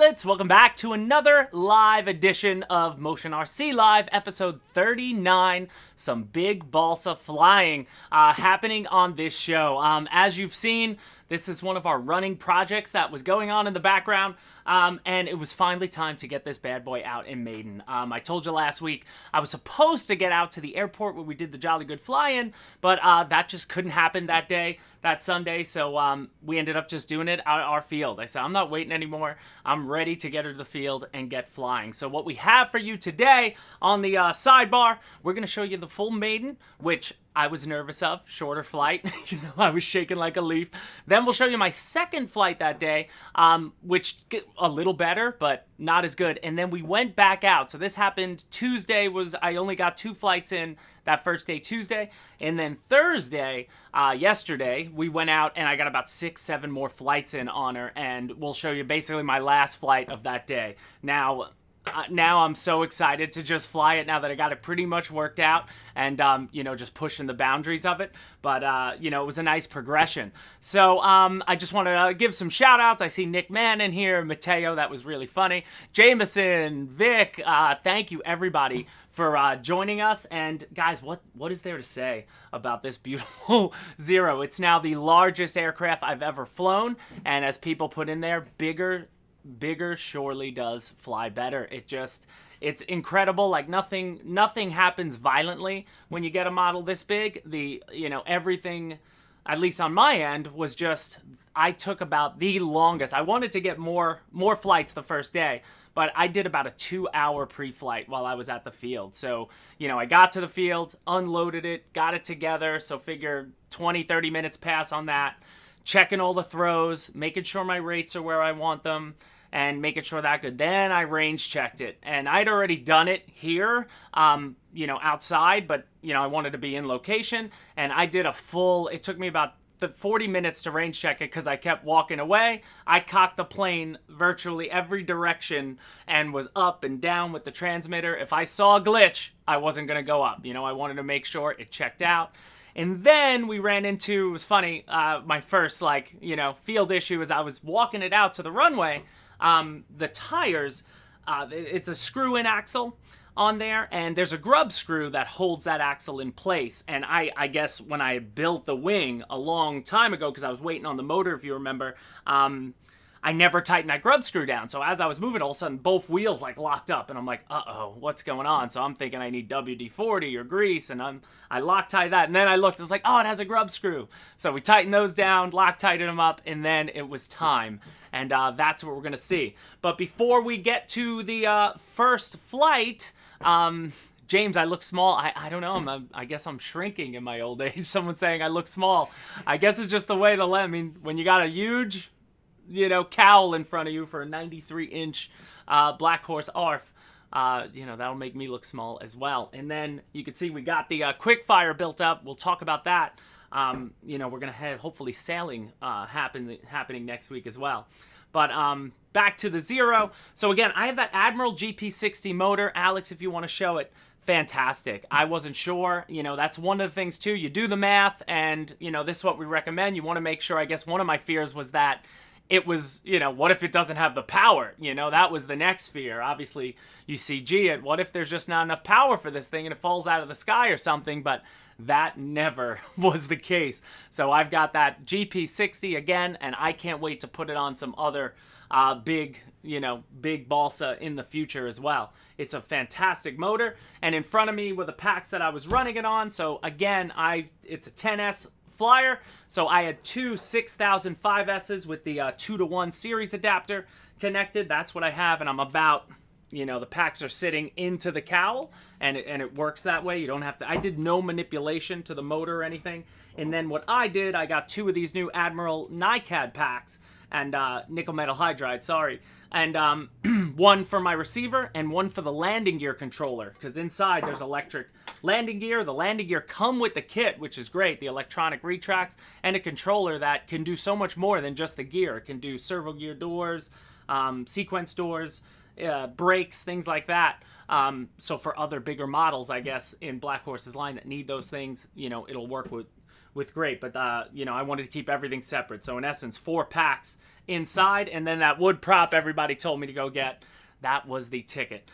pilots, welcome back to another live edition of Motion RC Live, episode 39. Some big balsa flying happening on this show. As you've seen, this is one of our running projects that was going on in the background, and it was finally time to get this bad boy out in Maiden. I told you last week I was supposed to get out to the airport where we did the Jolly Good Fly-In, but that just couldn't happen that day, that Sunday, so we ended up just doing it out at our field. I said, I'm not waiting anymore. I'm ready to get her to the field and get flying. So what we have for you today on the sidebar, we're going to show you the full Maiden, which I was nervous of, shorter flight. I was shaking like a leaf. Then we'll show you my second flight that day, which a little better, but not as good. And then we went back out. So this happened Tuesday. I only got 2 flights in that first day, Tuesday. And then Thursday, yesterday, we went out and I got about 6-7 more flights in on her. And we'll show you basically my last flight of that day. Now I'm so excited to just fly it now that I got it pretty much worked out and, just pushing the boundaries of it. But, it was a nice progression. So, I just want to give some shout outs. I see Nick Mann in here, Mateo, that was really funny. Jameson, Vic, thank you everybody for joining us. And guys, what is there to say about this beautiful Zero? It's now the largest aircraft I've ever flown. And as people put in there, bigger surely does fly better. It's incredible. Like nothing happens violently when you get a model this big. Everything, at least on my end, was just, I took about the longest. I wanted to get more flights the first day, but I did about a 2-hour pre-flight while I was at the field. So, I got to the field, unloaded it, got it together. So figure 20-30 minutes pass on that, checking all the throws, making sure my rates are where I want them, and making sure that good. Then I range checked it, and I'd already done it here, outside, but, I wanted to be in location, and I did it took me about 40 minutes to range check it because I kept walking away. I cocked the plane virtually every direction and was up and down with the transmitter. If I saw a glitch, I wasn't going to go up. I wanted to make sure it checked out. And then we ran into, it was funny, my first, field issue as I was walking it out to the runway. The tires, it's a screw-in axle on there, and there's a grub screw that holds that axle in place. And I guess when I built the wing a long time ago, because I was waiting on the motor, if you remember, I never tightened that grub screw down. So as I was moving, all of a sudden, both wheels locked up, and I'm like, uh-oh, what's going on? So I'm thinking I need WD-40 or grease, and I Loctite that, and then I looked, I was like, oh, it has a grub screw. So we tightened those down, Loctited them up, and then it was time. And that's what we're gonna see. But before we get to the first flight, James, I look small. I don't know. I guess I'm shrinking in my old age. Someone's saying I look small. I guess it's just the way to let. I mean, when you got a huge cowl in front of you for a 93-inch Black Horse ARF, that'll make me look small as well. And then you can see we got the quick-fire built up. We'll talk about that. We're going to have hopefully sailing happening next week as well. But back to the Zero. So again, I have that Admiral GP60 motor. Alex, if you want to show it, fantastic. I wasn't sure. That's one of the things too. You do the math, and this is what we recommend. You want to make sure. I guess one of my fears was that it was, what if it doesn't have the power? That was the next fear. Obviously, you CG it. What if there's just not enough power for this thing and it falls out of the sky or something? But that never was the case. So I've got that GP60 again, and I can't wait to put it on some other big balsa in the future as well. It's a fantastic motor, and in front of me were the packs that I was running it on. So again, it's a 10S Flyer, so I had 2 6005S's with the 2-to-1 series adapter connected. That's what I have, and I'm about, the packs are sitting into the cowl, and it works that way. You don't have to, I did no manipulation to the motor or anything. And then what I did, I got 2 of these new Admiral NiCad packs, and nickel metal hydride, sorry. And one for my receiver and one for the landing gear controller, because inside there's electric landing gear. The landing gear come with the kit, which is great, the electronic retracts, and a controller that can do so much more than just the gear. It can do servo gear doors, sequence doors, brakes, things like that. So for other bigger models, I guess, in Black Horse's line that need those things, it'll work with Great, but you know, I wanted to keep everything separate. So in essence, 4 packs inside, and then that wood prop everybody told me to go get, that was the ticket.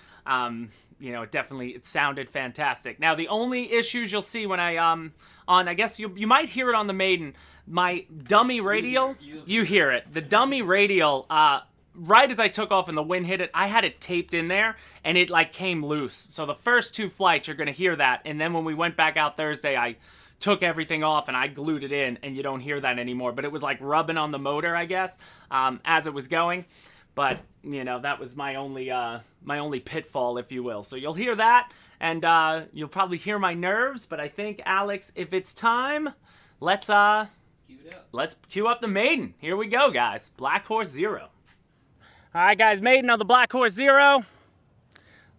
You know, it sounded fantastic. Now, the only issues you'll see when I guess you might hear it on the Maiden, my dummy radial, you hear it. The dummy radial, right as I took off and the wind hit it, I had it taped in there, and it like came loose. So the first 2 flights, you're gonna hear that, and then when we went back out Thursday, I took everything off and I glued it in, and you don't hear that anymore. But it was like rubbing on the motor, I guess, as it was going. But, you know, that was my only pitfall, if you will. So you'll hear that, and you'll probably hear my nerves. But I think, Alex, if it's time, let's cue up the Maiden. Here we go, guys. Black Horse Zero. All right, guys, Maiden on the Black Horse Zero.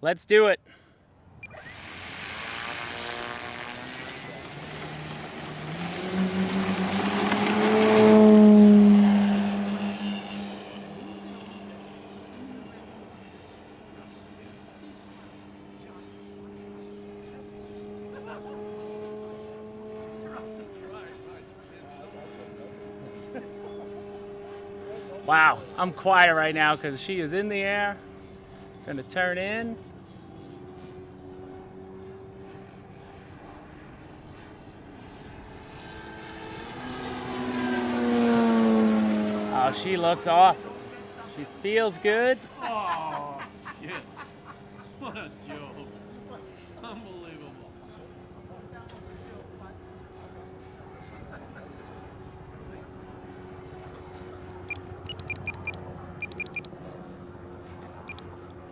Let's do it. Wow, I'm quiet right now because she is in the air. Gonna turn in. Oh, she looks awesome. She feels good. Oh, shit. What a joke. Unbelievable.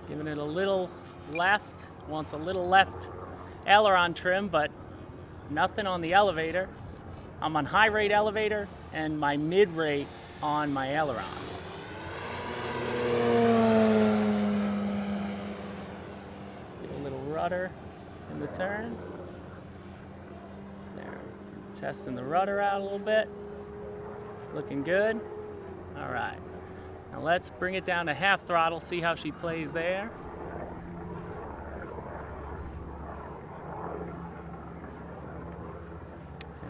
Giving it a little left, wants a little left aileron trim, but nothing on the elevator. I'm on high rate elevator and my mid rate on my aileron. Get a little rudder in the turn. There, testing the rudder out a little bit. Looking good. All right. Now let's bring it down to half throttle, see how she plays there.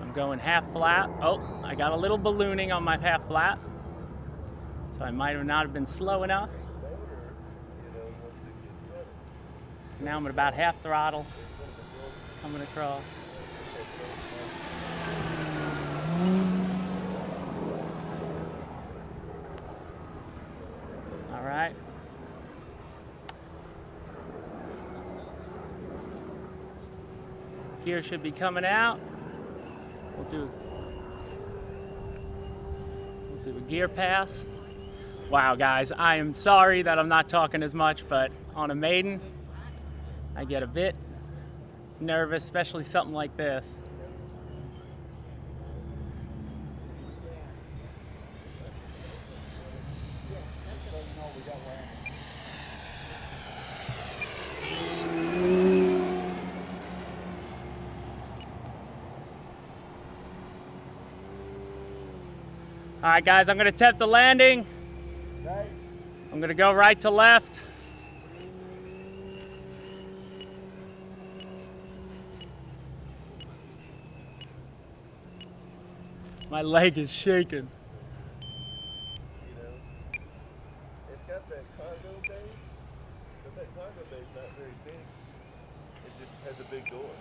I'm going half flat. Oh, I got a little ballooning on my half flat, so I might have not been slow enough. Now I'm at about half throttle, coming across. All right. Gear should be coming out. We'll do a gear pass. Wow, guys, I am sorry that I'm not talking as much, but on a Maiden, I get a bit nervous, especially something like this. All right, guys, I'm gonna attempt the landing. I'm gonna go right to left. My leg is shaking. It's got that cargo bay, but that cargo bay is not very big. It just has a big door.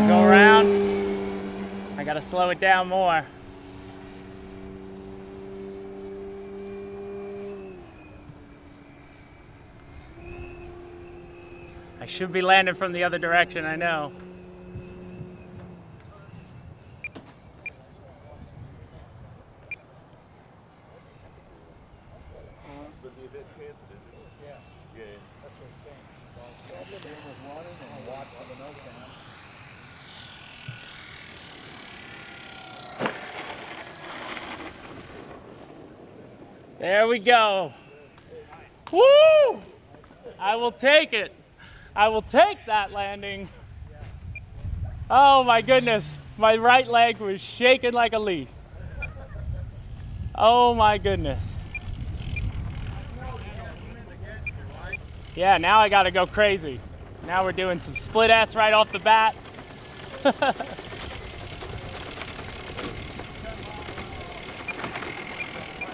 Go around. I gotta slow it down more. I should be landing from the other direction, I know. But the event's canceled, isn't it? Yeah. Yeah. That's what I'm saying. Well, I'll be with water and I'll watch on the nose down. There we go. Woo! I will take it. I will take that landing. Oh my goodness. My right leg was shaking like a leaf. Oh my goodness. Yeah, now I gotta go crazy. Now we're doing some split S right off the bat.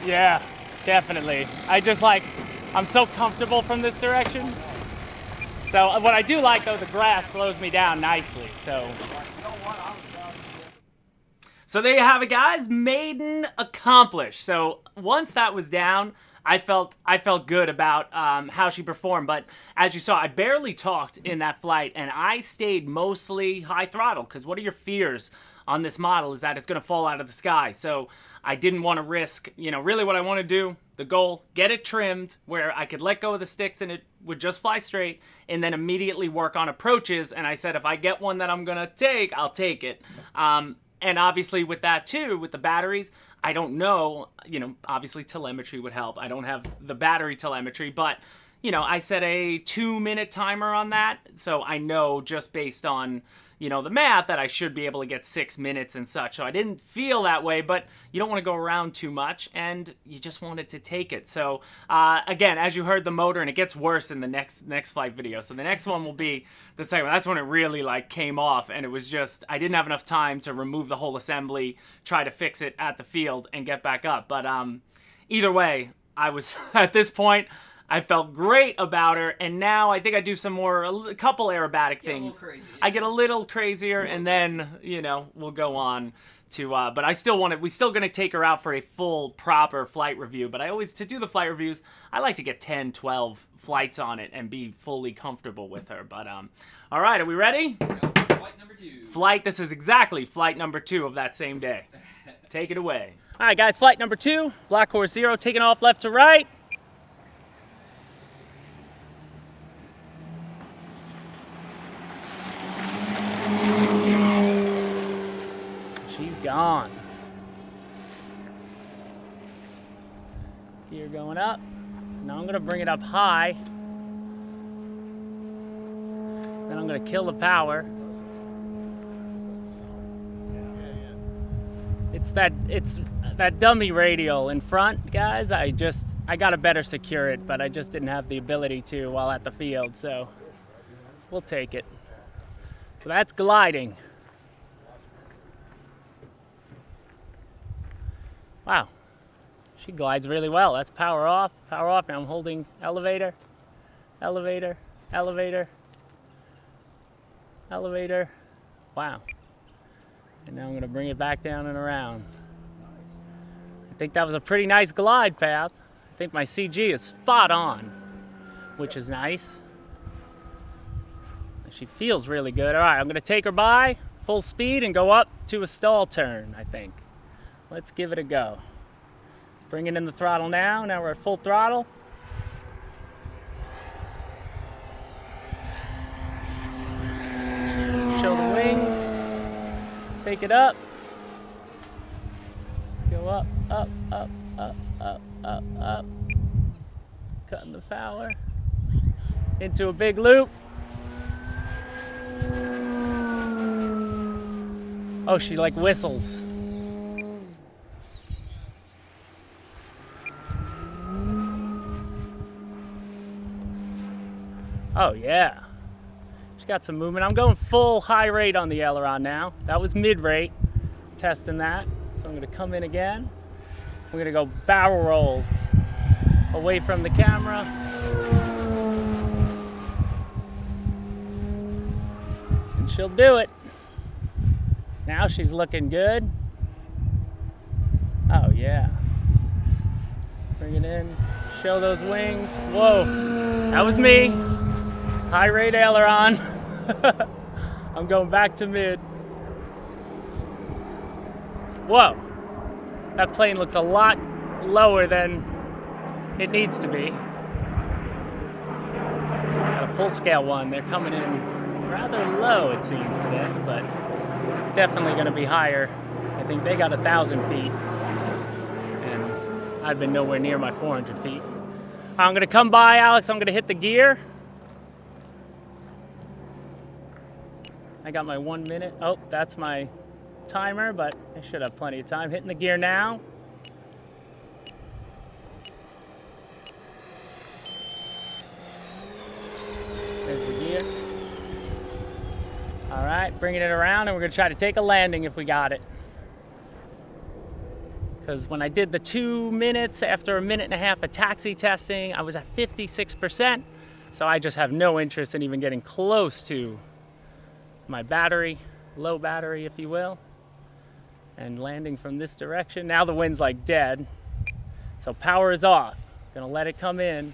Yeah, definitely. I'm so comfortable from this direction. So what I do like though, the grass slows me down nicely, so. So there you have it, guys. Maiden accomplished. So once that was down, I felt good about how she performed. But as you saw, I barely talked in that flight, and I stayed mostly high throttle, because what are your fears on this model is that it's going to fall out of the sky. So I didn't want to risk, really what I want to do, the goal, get it trimmed where I could let go of the sticks and it would just fly straight, and then immediately work on approaches. And I said, if I get one that I'm going to take, I'll take it. And obviously with that too, with the batteries, I don't know, obviously telemetry would help. I don't have the battery telemetry, but, I set a 2-minute timer on that. So I know just based on, the math that I should be able to get 6 minutes and such. So I didn't feel that way, but you don't want to go around too much, and you just wanted to take it. So again, as you heard the motor, and it gets worse in the next flight video. So the next one will be the second one. That's when it really came off, and it was just, I didn't have enough time to remove the whole assembly, try to fix it at the field, and get back up. But either way, I was, at this point, I felt great about her, and now I think I do a couple aerobatic things. I get a little crazier, and then, we'll go on to, but we're still going to take her out for a full, proper flight review. But to do the flight reviews, I like to get 10, 12 flights on it and be fully comfortable with her. But, all right, are we ready? Flight number 2. This is exactly flight number 2 of that same day. Take it away. All right, guys, flight number 2, Black Horse Zero, taking off left to right. Gone. Gear going up. Now I'm going to bring it up high. Then I'm going to kill the power. It's that dummy radial in front, guys. I got to better secure it, but I just didn't have the ability to while at the field, so we'll take it. So that's gliding. Wow, she glides really well. That's power off, power off. Now I'm holding elevator, elevator, elevator, elevator. Wow. And now I'm gonna bring it back down and around. I think that was a pretty nice glide path. I think my CG is spot on, which is nice. She feels really good. All right, I'm gonna take her by full speed and go up to a stall turn, I think. Let's give it a go. Bringing in the throttle now. Now we're at full throttle. Show the wings. Take it up. Let's go up, up, up, up, up, up, up. Cutting the power. Into a big loop. Oh, she whistles. Oh yeah, she's got some movement. I'm going full high rate on the aileron now. That was mid rate, testing that. So I'm gonna come in again. We're gonna go barrel roll away from the camera. And she'll do it. Now she's looking good. Oh yeah. Bring it in, show those wings. Whoa, that was me. High rate aileron. I'm going back to mid. Whoa, that plane looks a lot lower than it needs to be. Got a full scale one. They're coming in rather low, it seems today, but definitely going to be higher. I think they got 1,000 feet, and I've been nowhere near my 400 feet. I'm going to come by, Alex. I'm going to hit the gear. I got my 1 minute. Oh, that's my timer, but I should have plenty of time. Hitting the gear now. There's the gear. right, bringing it around, and we're gonna try to take a landing if we got it. Because when I did the 2 minutes after a minute and a half of taxi testing, I was at 56%. So I just have no interest in even getting close to my battery, low battery, if you will. And landing from this direction. Now the wind's like dead. So power is off. Gonna let it come in.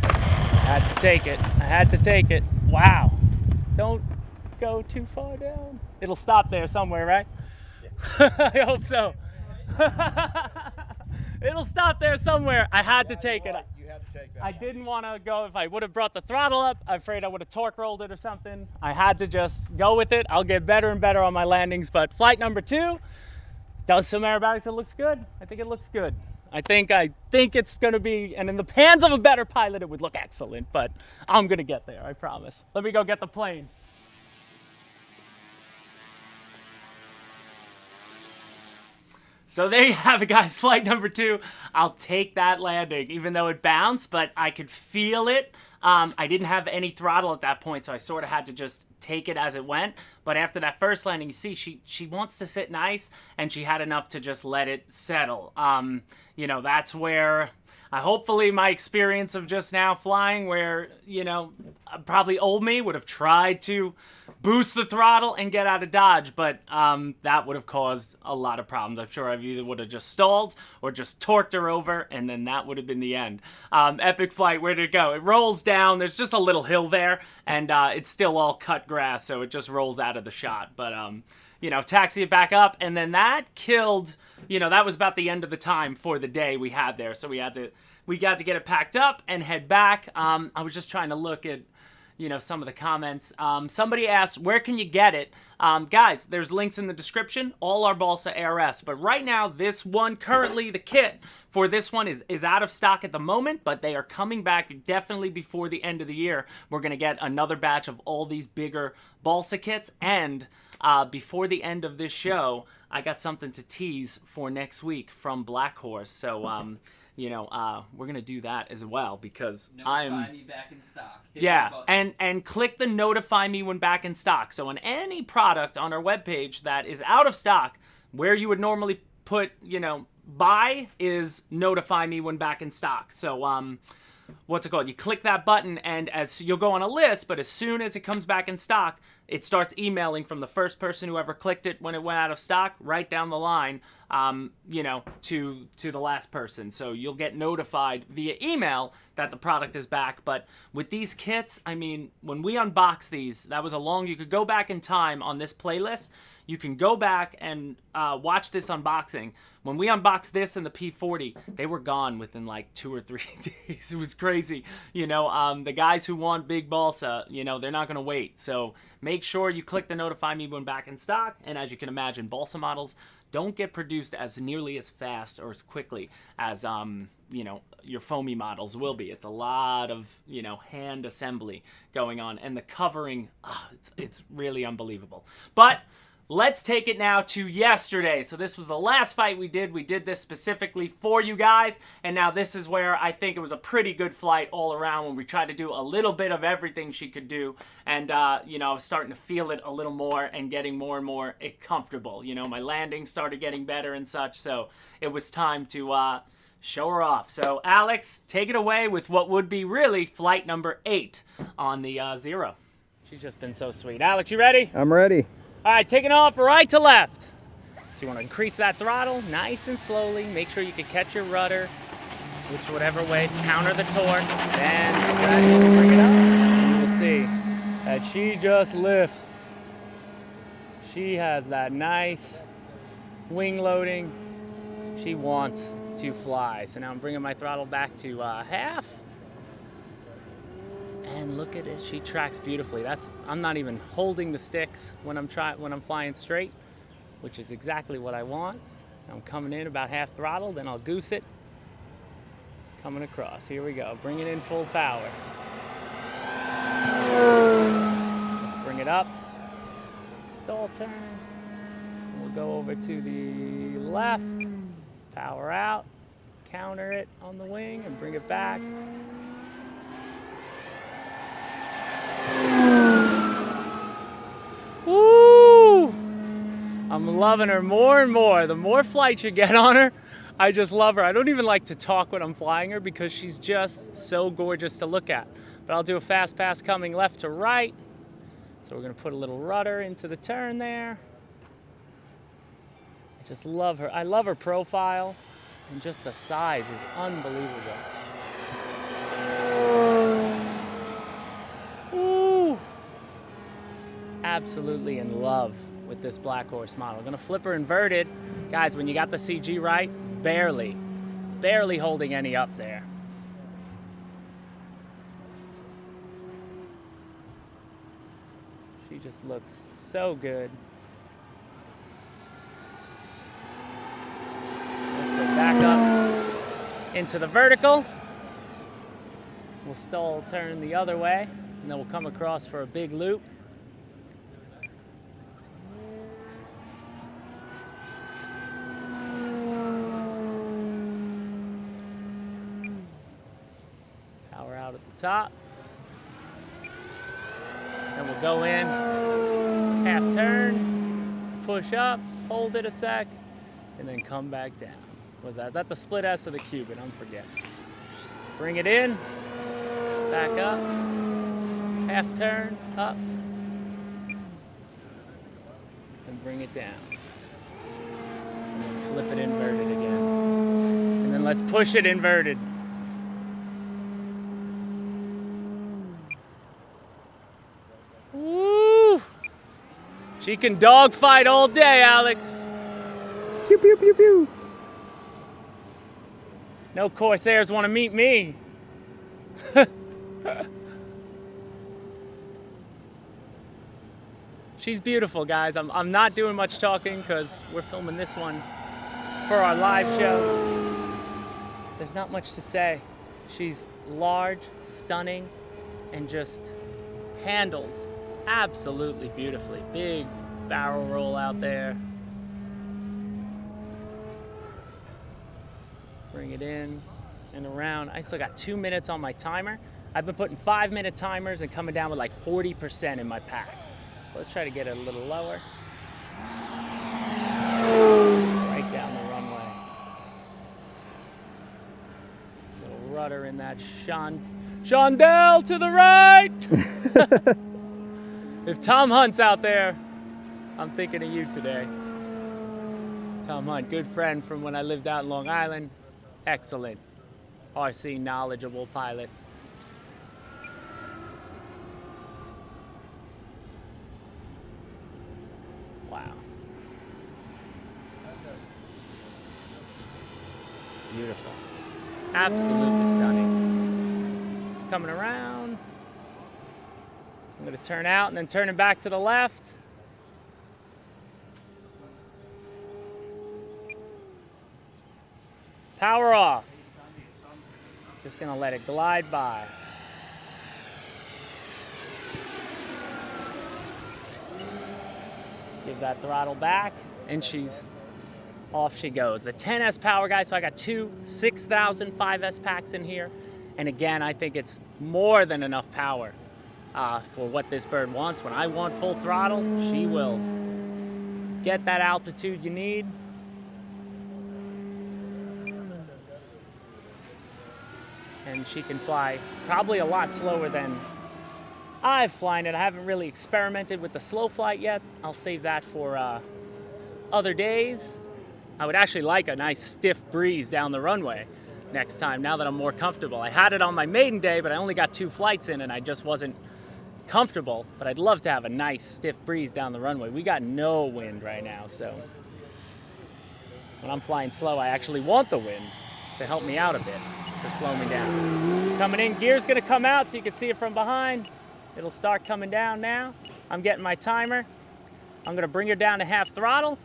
I had to take it. I had to take it. Wow. Don't go too far down. It'll stop there somewhere, right? Yeah. I hope so. It'll stop there somewhere. I had to take it. You had to take that. I didn't want to go. If I would have brought the throttle up, I'm afraid I would have torque rolled it or something. I had to just go with it. I'll get better and better on my landings, but flight number 2 does some aerobatics. It looks good. I think it looks good. I think it's going to be, and in the hands of a better pilot, it would look excellent, but I'm going to get there, I promise. Let me go get the plane. So there you have it, guys. Flight number 2. I'll take that landing, even though it bounced, but I could feel it. I didn't have any throttle at that point, so I sort of had to just take it as it went. But after that first landing, you see, she wants to sit nice, and she had enough to just let it settle. You know, that's where hopefully my experience of just now flying, where, you know, probably old me would have tried to boost the throttle and get out of Dodge, but that would have caused a lot of problems. I'm sure I either would have just stalled or just torqued her over, and then that would have been the end. Epic flight, where did it go? It rolls down. There's just a little hill there, and it's still all cut grass, so it just rolls out of the shot. But, you know, taxi it back up, and then that killed, you know, that was about the end of the time for the day we had there, so we got to get it packed up and head back. I was just trying to look at, you know, some of the comments. Somebody asked, where can you get it? Guys, there's links in the description, all our Balsa ARS. But right now, this one, currently the kit for this one is out of stock at the moment, but they are coming back definitely before the end of the year. We're going to get another batch of all these bigger Balsa kits, and before the end of this show, I got something to tease for next week from Black Horse. So, you know, we're going to do that as well, because Notify me back in stock. Hit yeah, that button. and click the notify me when back in stock. So on any product on our webpage that is out of stock, where you would normally put, you know, buy is notify me when back in stock. So, what's it called? You click that button, and as you'll go on a list, but as soon as it comes back in stock, it starts emailing from the first person who ever clicked it when it went out of stock, right down the line, you know, to the last person. So you'll get notified via email that the product is back. But with these kits, I mean, when we unboxed these, that was you could go back in time on this playlist. You can go back and watch this unboxing. When we unboxed this and the P40, they were gone within like 2 or 3 days. It was crazy. You know, the guys who want big Balsa, you know, they're not going to wait. So make sure you click the notify me when back in stock. And as you can imagine, Balsa models don't get produced as nearly as fast or as quickly as, you know, your foamy models will be. It's a lot of, you know, hand assembly going on. And the covering, it's really unbelievable. But let's take it now to yesterday. So this was the last fight we did. We did this specifically for you guys. And now this is where I think it was a pretty good flight all around, when we tried to do a little bit of everything she could do. And, you know, I was starting to feel it a little more and getting more and more comfortable. You know, my landings started getting better and such. So it was time to show her off. So Alex, take it away with what would be really flight number 8 on the Zero. She's just been so sweet. Alex, you ready? I'm ready. All right, taking off right to left. So you want to increase that throttle nice and slowly. Make sure you can catch your rudder, whichever way, counter the torque. Then bring it up. You will see that she just lifts. She has that nice wing loading. She wants to fly. So now I'm bringing my throttle back to half. And look at it, she tracks beautifully. I'm not even holding the sticks when I'm flying straight, which is exactly what I want. I'm coming in about half throttle, then I'll goose it. Coming across, here we go, bring it in full power. Let's bring it up. Stall turn. We'll go over to the left, power out. it on the wing and bring it back. Woo! I'm loving her more and more. The more flights you get on her, I just love her. I don't even like to talk when I'm flying her because she's just so gorgeous to look at. But I'll do a fast pass coming left to right. So we're gonna put a little rudder into the turn there. I just love her. I love her profile, and just the size is unbelievable. Ooh. Absolutely in love with this Black Horse model. I'm gonna flip her inverted. Guys, when you got the CG right, barely holding any up there. She just looks so good. Let's go back up into the vertical. We'll still turn the other way, and then we'll come across for a big loop. Power out at the top. Then we'll go in, half turn, push up, hold it a sec, and then come back down. Was that? Is that the split S or the Cuban? I'm forgetting. Bring it in, back up, half turn, up, and bring it down. And then flip it inverted again. And then let's push it inverted. Woo! She can dogfight all day, Alex. Pew, pew, pew, pew. No Corsairs want to meet me. She's beautiful, guys. I'm not doing much talking because we're filming this one for our live show. There's not much to say. She's large, stunning, and just handles absolutely beautifully. Big barrel roll out there. Bring it in and around. I still got 2 minutes on my timer. I've been putting 5-minute timers and coming down with like 40% in my packs. So let's try to get it a little lower. Right down the runway. Little rudder in that Shondell to the right. If Tom Hunt's out there, I'm thinking of you today. Tom Hunt, good friend from when I lived out in Long Island. Excellent RC knowledgeable pilot. Wow. Beautiful. Absolutely stunning. Coming around. I'm going to turn out and then turn it back to the left. Power off. Just going to let it glide by. Give that throttle back, and off she goes. The 10S power, guys, so I got two 6,000 5S packs in here. And again, I think it's more than enough power for what this bird wants. When I want full throttle, she will get that altitude you need. And she can fly probably a lot slower than I've flown it. I haven't really experimented with the slow flight yet. I'll save that for other days. I would actually like a nice stiff breeze down the runway next time, now that I'm more comfortable. I had it on my maiden day, but I only got 2 flights in and I just wasn't comfortable. But I'd love to have a nice stiff breeze down the runway. We got no wind right now, so when I'm flying slow, I actually want the wind to help me out a bit, to slow me down. Coming in, gear's gonna come out so you can see it from behind. It'll start coming down now. I'm getting my timer. I'm gonna bring her down to half throttle,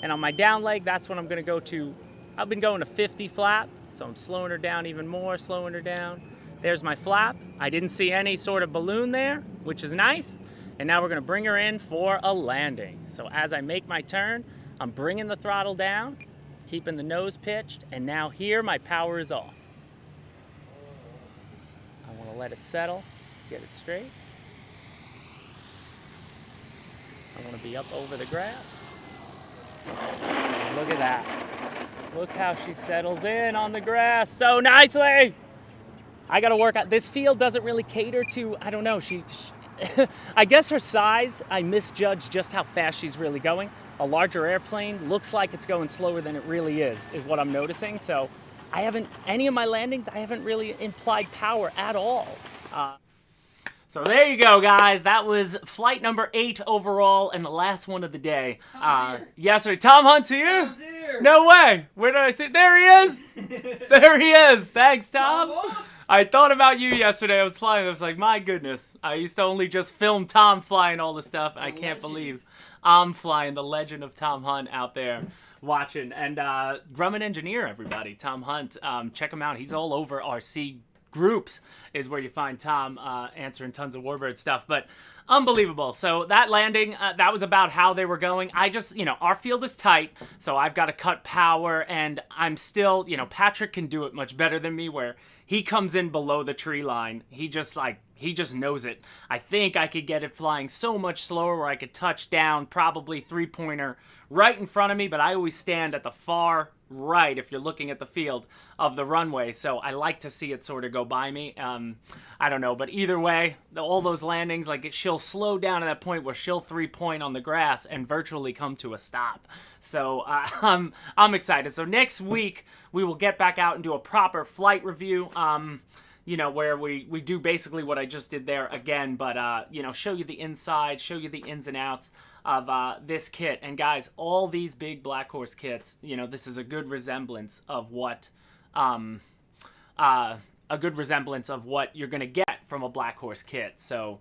and on my down leg, that's when I'm gonna go to, I've been going to 50 flap, so I'm slowing her down even more, slowing her down. There's my flap. I didn't see any sort of balloon there, which is nice. And now we're gonna bring her in for a landing. So as I make my turn, I'm bringing the throttle down, keeping the nose pitched, and now here my power is off. I want to let it settle, get it straight. I want to be up over the grass. Look at that. Look how she settles in on the grass so nicely. I got to work out. This field doesn't really cater to, I don't know, she I guess her size, I misjudged just how fast she's really going. A larger airplane looks like it's going slower than it really is what I'm noticing. So I haven't, any of my landings, I haven't really implied power at all. So there you go, guys. That was flight number 8 overall and the last one of the day. Tom's here. Yes, sir. Tom Hunt's here? Tom's here. No way. Where did I see? There he is. There he is. Thanks, Tom. I thought about you yesterday. I was flying. I was like, my goodness. I used to only just film Tom flying all the stuff. I can't believe I'm flying the legend of Tom Hunt out there watching. And Grumman Engineer, everybody. Tom Hunt. Check him out. He's all over RC groups is where you find Tom answering tons of Warbird stuff. But unbelievable. So that landing, that was about how they were going. I just, our field is tight, so I've got to cut power, and I'm still, Patrick can do it much better than me, where he comes in below the tree line. He just knows it. I think I could get it flying so much slower where I could touch down, probably 3-pointer right in front of me, but I always stand at the far right, if you're looking at the field, of the runway, so I like to see it sort of go by me. I don't know, but either way, all those landings, she'll slow down to that point where she'll 3-point on the grass and virtually come to a stop. So I'm excited. So next week we will get back out and do a proper flight review, where we do basically what I just did there again, but show you the inside, show you the ins and outs of this kit. And guys, all these big Black Horse kits, this is a good resemblance of what you're gonna get from a Black Horse kit. So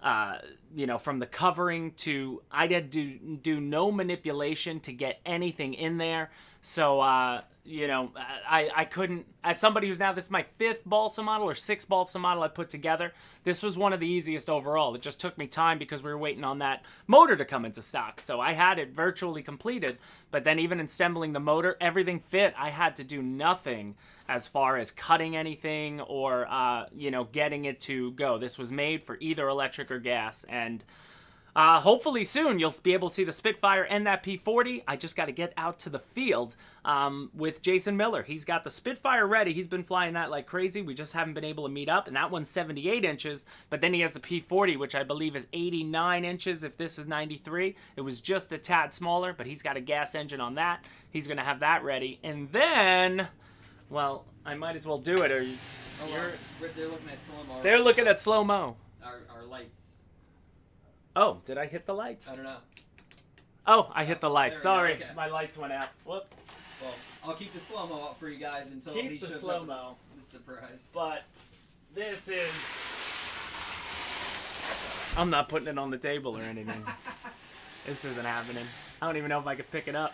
from the covering to, I had to do no manipulation to get anything in there. So I couldn't, as somebody who's now, this is my 5th Balsa model or 6th Balsa model I put together, this was one of the easiest overall. It just took me time because we were waiting on that motor to come into stock. So I had it virtually completed, but then even in assembling the motor, everything fit. I had to do nothing as far as cutting anything or, getting it to go. This was made for either electric or gas, and hopefully soon you'll be able to see the Spitfire and that P40. I just got to get out to the field with Jason Miller. He's got the Spitfire ready. He's been flying that like crazy. We just haven't been able to meet up, and that one's 78 inches, but then he has the P40, which I believe is 89 inches if this is 93. It was just a tad smaller, but he's got a gas engine on that. He's going to have that ready, and then, well, I might as well do it. They're looking at slow-mo. They're looking at slow-mo. Our lights. Oh, did I hit the lights? I don't know. Oh, I hit the lights. Sorry, okay. My lights went out. Whoop. Well, I'll keep the slow-mo up for you guys until Keep he the shows slow-mo. up with the surprise. But this is... I'm not putting it on the table or anything. This isn't happening. I don't even know if I could pick it up.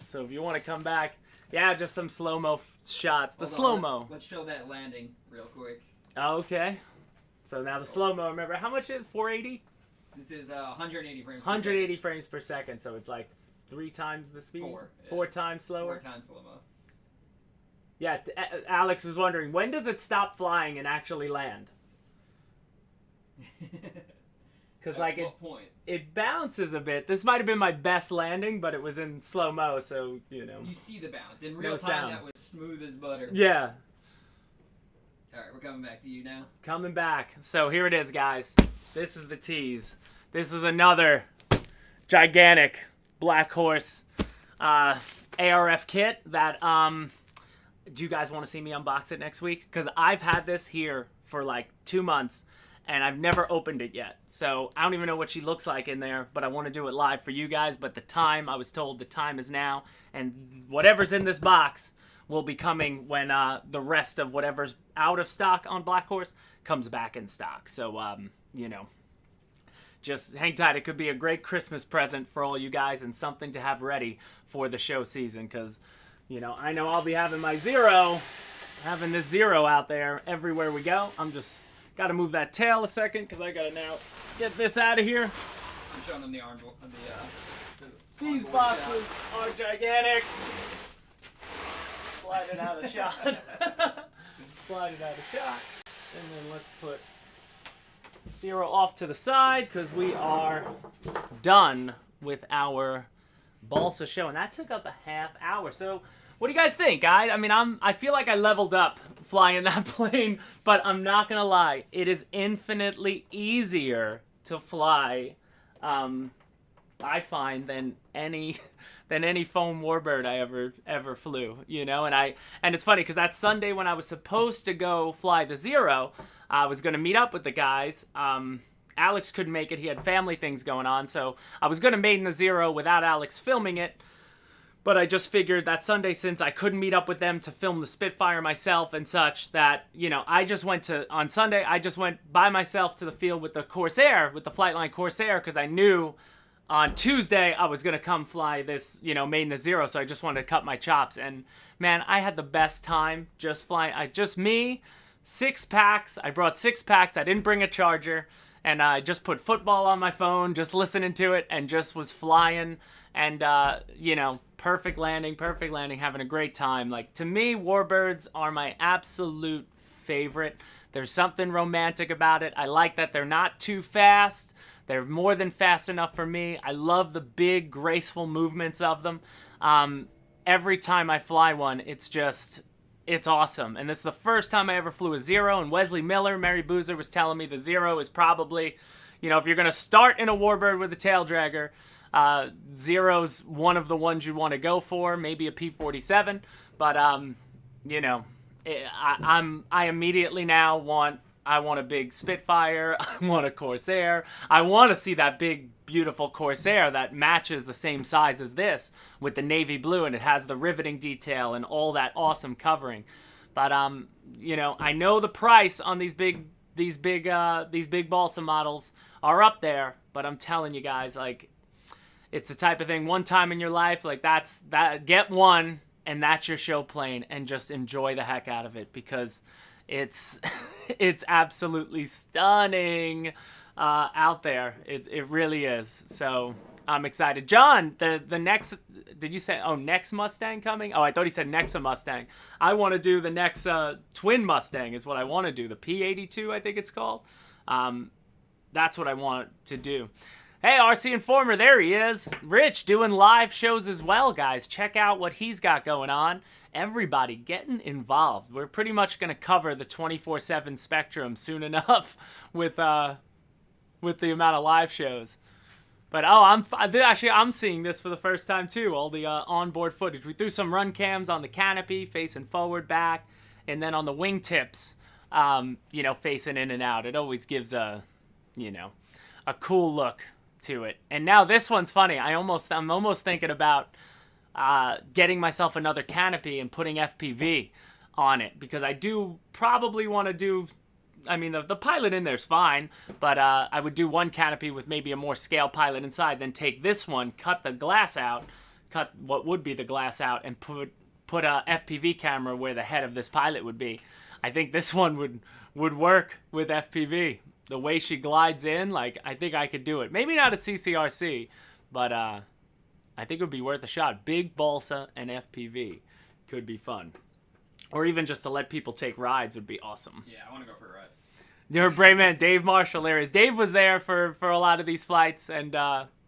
So if you want to come back, yeah, just some slow-mo shots. The slow-mo. Let's show that landing real quick. Okay. So now the slow-mo, remember, how much is it? 480? This is 180 frames 180 frames per second, so it's like 3 times the speed? 4 times slower? 4 times slow-mo. Yeah, Alex was wondering, when does it stop flying and actually land? Because At what point? It bounces a bit. This might have been my best landing, but it was in slow-mo, so, You see the bounce. In real time, that was smooth as butter. Yeah. Alright, we're coming back to you now. Coming back. So here it is, guys. This is the tease. This is another gigantic Black Horse ARF kit that, do you guys want to see me unbox it next week? Because I've had this here for like 2 months, and I've never opened it yet. So I don't even know what she looks like in there, but I want to do it live for you guys. But I was told the time is now, and whatever's in this box will be coming when the rest of whatever's out of stock on Black Horse comes back in stock. So, just hang tight. It could be a great Christmas present for all you guys and something to have ready for the show season, because, I know I'll be having my Zero, having this Zero out there everywhere we go. I'm just got to move that tail a second because I got to now get this out of here. I'm showing them the arm, These boxes are gigantic. Slide it out of shot. Slide it out of shot. And then let's put Zero off to the side because we are done with our Balsa show. And that took up a half hour. So what do you guys think? I feel like I leveled up flying that plane, but I'm not going to lie. It is infinitely easier to fly, I find, than any foam Warbird I ever flew, and it's funny because that Sunday when I was supposed to go fly the Zero, I was going to meet up with the guys. Alex couldn't make it. He had family things going on, so I was going to Maiden the Zero without Alex filming it, but I just figured that Sunday, since I couldn't meet up with them to film the Spitfire myself and such, that, on Sunday, I just went by myself to the field with the Corsair, with the Flightline Corsair, because I knew on Tuesday I was going to come fly this, Maiden the Zero, so I just wanted to cut my chops. And, man, I had the best time just flying. Just me, 6 packs. I brought 6 packs. I didn't bring a charger. And I just put football on my phone, just listening to it, and just was flying. And, perfect landing, having a great time. Like, to me, Warbirds are my absolute favorite. There's something romantic about it. I like that they're not too fast. They're more than fast enough for me. I love the big, graceful movements of them. Every time I fly one, it's awesome. And this is the first time I ever flew a Zero. And Wesley Miller, Mary Boozer, was telling me the Zero is probably, if you're going to start in a Warbird with a tail dragger, Zero's one of the ones you want to go for. Maybe a P-47. But, I immediately now want a big Spitfire. I want a Corsair. I want to see that big, beautiful Corsair that matches the same size as this with the navy blue, and it has the riveting detail and all that awesome covering. But I know the price on these big Balsa models are up there, but I'm telling you guys, like, it's the type of thing, one time in your life, like, get one and that's your show plane, and just enjoy the heck out of it, because it's absolutely stunning out there. It really is. So I'm excited. John, the next, did you say, next Mustang coming? Oh, I thought he said Nexa Mustang. I want to do the next twin Mustang is what I want to do. The P82, I think it's called. That's what I want to do. Hey, RC Informer, there he is. Rich doing live shows as well, guys. Check out what he's got going on. Everybody getting involved. We're pretty much going to cover the 24/7 spectrum soon enough with the amount of live shows. But I'm seeing this for the first time too. All the onboard footage. We threw some run cams on the canopy, facing forward, back, and then on the wingtips, facing in and out. It always gives a cool look to it. And now this one's funny. I'm almost thinking about getting myself another canopy and putting FPV on it, because I do probably want to do, the pilot in there's fine, but I would do one canopy with maybe a more scale pilot inside, then take this one, cut what would be the glass out, and put a FPV camera where the head of this pilot would be. I think this one would work with FPV. The way she glides in, like, I think I could do it. Maybe not at CCRC, but I think it would be worth a shot. Big Balsa and FPV could be fun. Or even just to let people take rides would be awesome. Yeah, I want to go for a ride. You're a brave man. Dave Marshall, there is. Dave was there for a lot of these flights, and,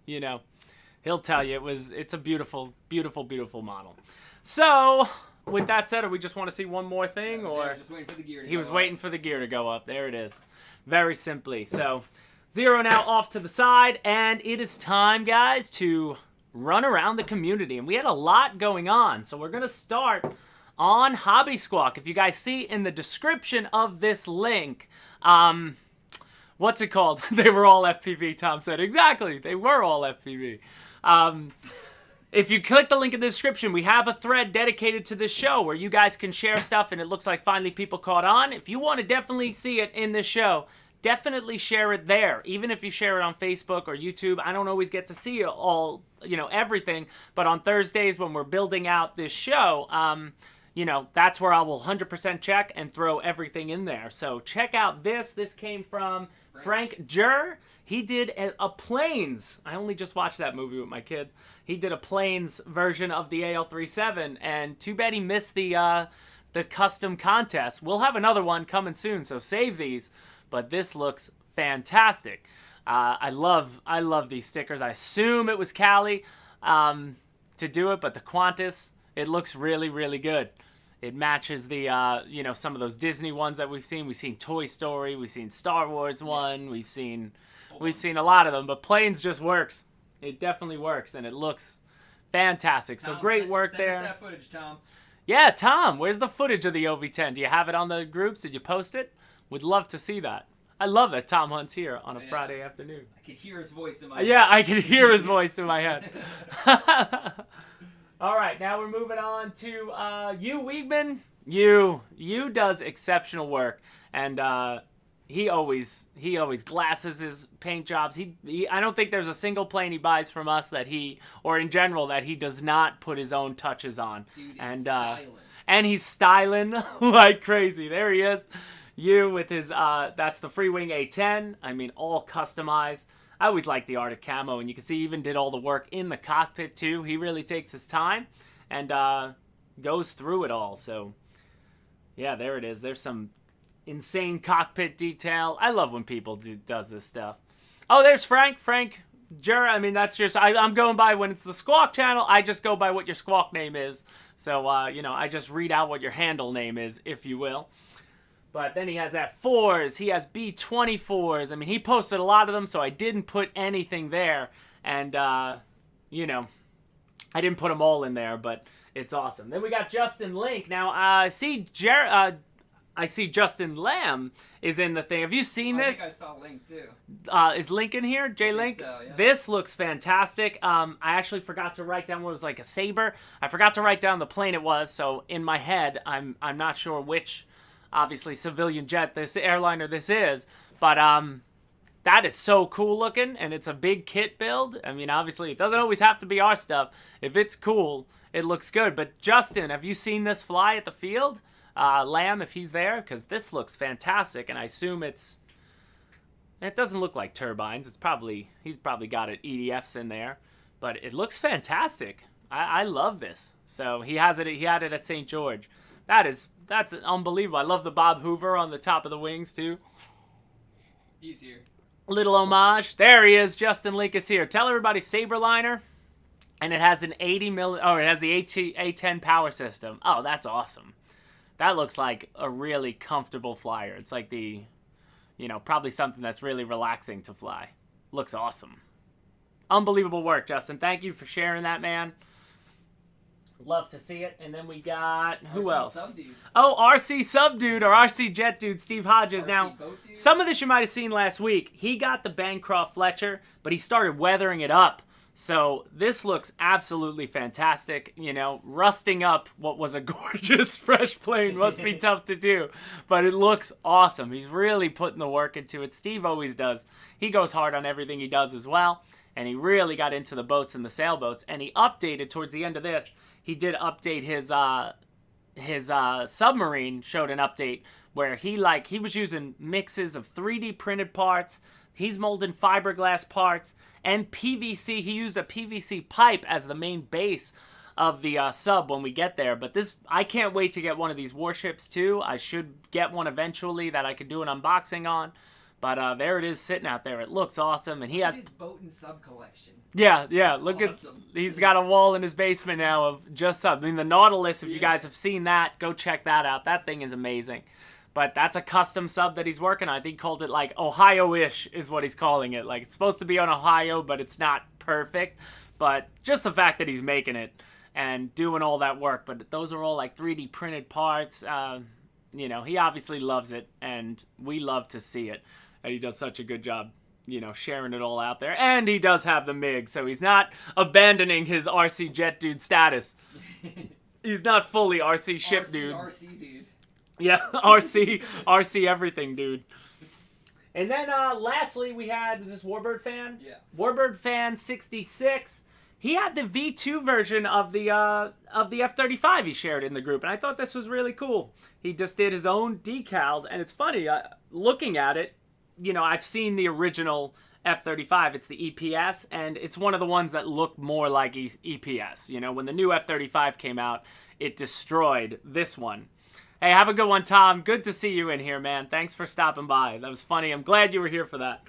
he'll tell you it's a beautiful, beautiful, beautiful model. So, with that said, do we just want to see one more thing? Or just waiting for the gear to he was waiting for the gear to go up. There it is. Very simply. So, Zero now off to the side, and it is time, guys, to run around the community. And we had a lot going on, so we're going to start on Hobby Squawk. If you guys see in the description of this link, what's it called? They were all FPV, Tom said. Exactly, they were all FPV. If you click the link in the description, we have a thread dedicated to this show where you guys can share stuff, and it looks like finally people caught on. If you want to definitely see it in this show, definitely share it there. Even if you share it on Facebook or YouTube, I don't always get to see everything, but on Thursdays when we're building out this show, you know, that's where I will 100% check and throw everything in there. So check out this. This came from Frank Jur. He did a Planes. I only just watched that movie with my kids. He did a Planes version of the AL37, and too bad he missed the custom contest. We'll have another one coming soon, so save these. But this looks fantastic. I love these stickers. I assume it was Cali to do it, but the Qantas, it looks really, really good. It matches the, you know, some of those Disney ones that we've seen. We've seen Toy Story. We've seen Star Wars one. We've seen a lot of them. But Planes just works. It definitely works, and it looks fantastic. So Tom, great work send there. Us that footage, Tom. Yeah, Tom, where's the footage of the OV10? Do you have it on the groups? Did you post it? Would love to see that. I love it. Tom Hunt's here on a Friday afternoon. I could hear his voice in my head. Yeah, I can hear his voice in my head. All right, now we're moving on to you, Weakman. You does exceptional work, and he always glasses his paint jobs. I don't think there's a single plane he buys from us that or in general that he does not put his own touches on. Dude, and he's styling like crazy. There he is. You with his that's the Freewing A10. I mean, all customized. I always like the Arctic camo, and you can see he even did all the work in the cockpit too. He really takes his time and goes through it all. So yeah, there it is. There's some insane cockpit detail. I love when people does this stuff. Oh, there's Frank Jura. I mean, that's just I'm going by when it's the Squawk channel. I just go by what your Squawk name is. So you know, I just read out what your handle name is, if you will. But then he has F4s, he has B24s. I mean, he posted a lot of them, so I didn't put anything there. And, you know, I didn't put them all in there, but it's awesome. Then we got Justin Link. Now, I see Justin Lamb is in the thing. Have you seen this? I think I saw Link, too. Is Link in here? J-Link? So, yeah. This looks fantastic. I actually forgot to write down what it was like a Sabre. I forgot to write down the plane it was, so in my head, I'm not sure which... obviously civilian jet this airliner this is, but that is so cool looking, and it's a big kit build. I mean, obviously it doesn't always have to be our stuff. If it's cool, it looks good. But Justin, have you seen this fly at the field? Lamb, if he's there, because this looks fantastic, and I assume it doesn't look like turbines. He's probably got it EDFs in there, but it looks fantastic. I love this. So he had it at St. George. That's unbelievable. I love the Bob Hoover on the top of the wings, too. He's here. Little homage. There he is. Justin Link is here. Tell everybody Saberliner. And it has an 80 mil... Oh, it has the A10 power system. Oh, that's awesome. That looks like a really comfortable flyer. It's like the... You know, probably something that's really relaxing to fly. Looks awesome. Unbelievable work, Justin. Thank you for sharing that, man. Love to see it. And then we got... Who RC else? Subdude. Oh, RC Subdude or RC Jet Dude, Steve Hodges. RC Now, Boat Dude? some of this you might have seen last week. He got the Bancroft Fletcher, but he started weathering it up. So this looks absolutely fantastic. You know, rusting up what was a gorgeous fresh plane must be tough to do. But it looks awesome. He's really putting the work into it. Steve always does. He goes hard on everything he does as well. And he really got into the boats and the sailboats. And he updated towards the end of this. He did update his submarine, showed an update where he was using mixes of 3D printed parts. He's molding fiberglass parts and PVC. He used a PVC pipe as the main base of the sub when we get there. But I can't wait to get one of these warships too. I should get one eventually that I could do an unboxing on. But there it is sitting out there. It looks awesome. And he has his boat and sub collection. Yeah. That's Look awesome. He's got a wall in his basement now of just sub. I mean, the Nautilus, if you guys have seen that, go check that out. That thing is amazing. But that's a custom sub that he's working on. I think he called it like Ohio-ish is what he's calling it. Like it's supposed to be on Ohio, but it's not perfect. But just the fact that he's making it and doing all that work. But those are all like 3D printed parts. You know, he obviously loves it, and we love to see it. And he does such a good job, you know, sharing it all out there. And he does have the MiG, so he's not abandoning his RC Jet Dude status. He's not fully RC Ship Dude. RC Dude. Yeah, RC everything, dude. And then lastly, we had, is this Warbird Fan? Yeah. Warbird Fan 66. he had the V2 version of the F-35 he shared in the group, and I thought this was really cool. He just did his own decals, and it's funny, looking at it, you know, I've seen the original F-35. It's the EPS, and it's one of the ones that look more like EPS. You know, when the new F-35 came out, it destroyed this one. Hey, have a good one, Tom. Good to see you in here, man. Thanks for stopping by. That was funny. I'm glad you were here for that.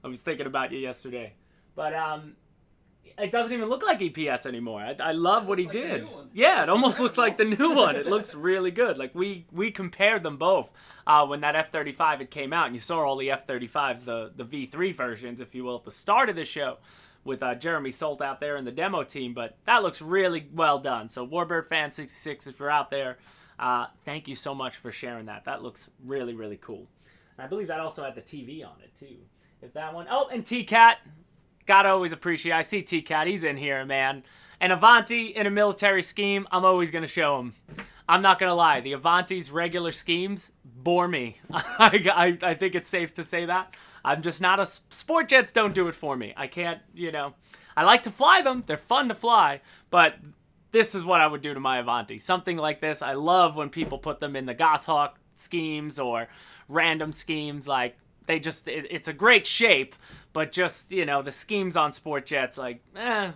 I was thinking about you yesterday. But, it doesn't even look like EPS anymore. I love what he did. Yeah, it almost looks like the new one. It looks really good. Like, we compared them both when that F-35 had came out, and you saw all the F-35s, the V3 versions, if you will, at the start of the show with Jeremy Solt out there in the demo team. But that looks really well done. So Warbird Fan 66, if you're out there, thank you so much for sharing that. That looks really, really cool. And I believe that also had the TV on it, too. If that one... Oh, and T-Cat... Gotta always appreciate. I see T-Cat. He's in here, man. And Avanti in a military scheme, I'm always gonna show him. I'm not gonna lie. The Avanti's regular schemes bore me. I think it's safe to say that. I'm just not a... Sport jets don't do it for me. I can't, you know... I like to fly them. They're fun to fly. But this is what I would do to my Avanti. Something like this. I love when people put them in the Goshawk schemes or random schemes. Like, they just... It's a great shape. But just, you know, the schemes on sport jets, like, you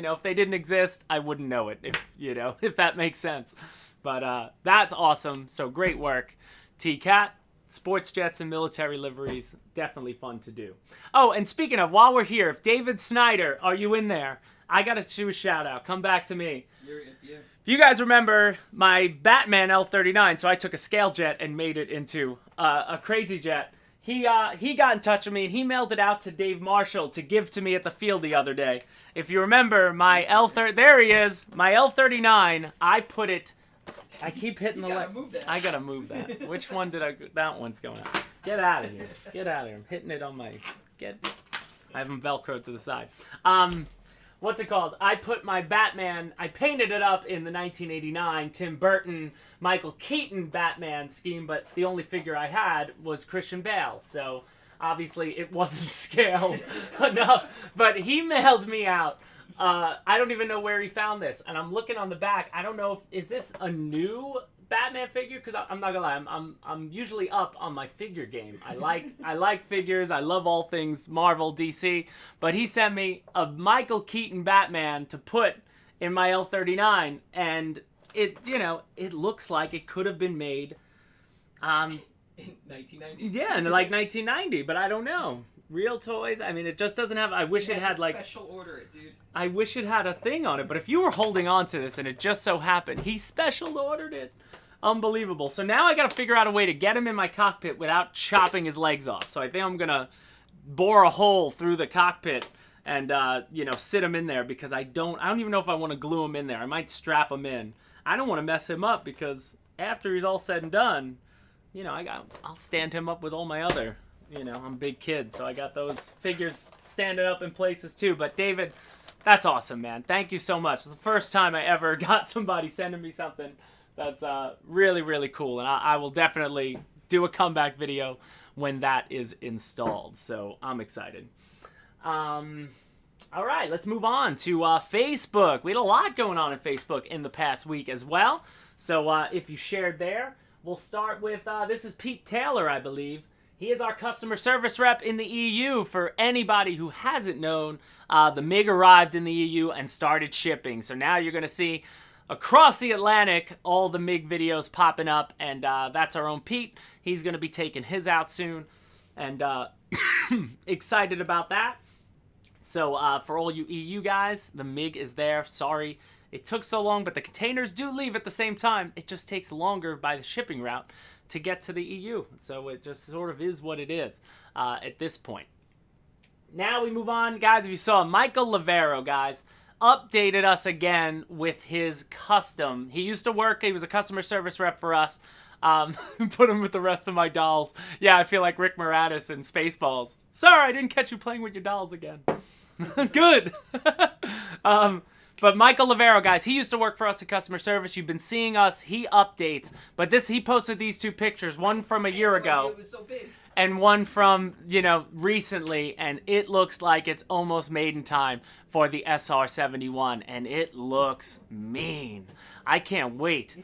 know, if they didn't exist, I wouldn't know it, if that makes sense. But that's awesome. So great work, T-Cat. Sports jets and military liveries, definitely fun to do. Oh, and speaking of, while we're here, if David Snyder, are you in there? I got to do a shout out. Come back to me. It's you. If you guys remember my Batman L-39, so I took a scale jet and made it into a crazy jet. He got in touch with me, and he mailed it out to Dave Marshall to give to me at the field the other day. If you remember, my there he is, my L-39, I put it... I keep hitting the light. I gotta move that. Which one did I... That one's going out. Get out of here. Get out of here. I'm hitting it on my... I have them Velcroed to the side. What's it called? I put my Batman, I painted it up in the 1989 Tim Burton, Michael Keaton Batman scheme, but the only figure I had was Christian Bale. So obviously it wasn't scale enough, but he mailed me out. I don't even know where he found this, and I'm looking on the back. I don't know if, is this a new Batman figure? Because I'm not gonna lie, I'm usually up on my figure game. I like figures. I love all things Marvel, DC. But he sent me a Michael Keaton Batman to put in my L-39, and it looks like it could have been made in 1990. Yeah, in like 1990, but I don't know. Real toys. I mean, it just doesn't have. I wish it had like special order it, dude. I wish it had a thing on it. But if you were holding on to this and it just so happened, he special ordered it. Unbelievable. So now I got to figure out a way to get him in my cockpit without chopping his legs off. So I think I'm gonna bore a hole through the cockpit and sit him in there, because I don't even know if I want to glue him in there. I might strap him in. I don't want to mess him up, because after he's all said and done, I'll stand him up with all my other. I'm a big kid, so I got those figures standing up in places too. But David, that's awesome, man. Thank you so much. It's the first time I ever got somebody sending me something that's really, really cool. And I will definitely do a comeback video when that is installed. So I'm excited. All right, let's move on to Facebook. We had a lot going on in Facebook in the past week as well. So if you shared there, we'll start with, this is Pete Taylor, I believe. He is our customer service rep in the EU. For anybody who hasn't known, the MiG arrived in the EU and started shipping. So now you're going to see across the Atlantic all the MiG videos popping up. And that's our own Pete. He's going to be taking his out soon. And excited about that. So for all you EU guys, the MiG is there. Sorry it took so long, but the containers do leave at the same time. It just takes longer by the shipping route to get to the EU. So it just sort of is what it is at this point. Now we move on, guys. If you saw, Michael Lavero, guys, updated us again with his custom. He used to work, he was a customer service rep for us. Put him with the rest of my dolls. Yeah, I feel like Rick Moranis in Spaceballs. Sorry, I didn't catch you playing with your dolls again. Good. But Michael Lavero, guys, he used to work for us in customer service. You've been seeing us. He updates. But he posted these two pictures, one from a year ago. It was so big. and one from, recently, and it looks like it's almost maiden time for the SR71, and it looks mean. I can't wait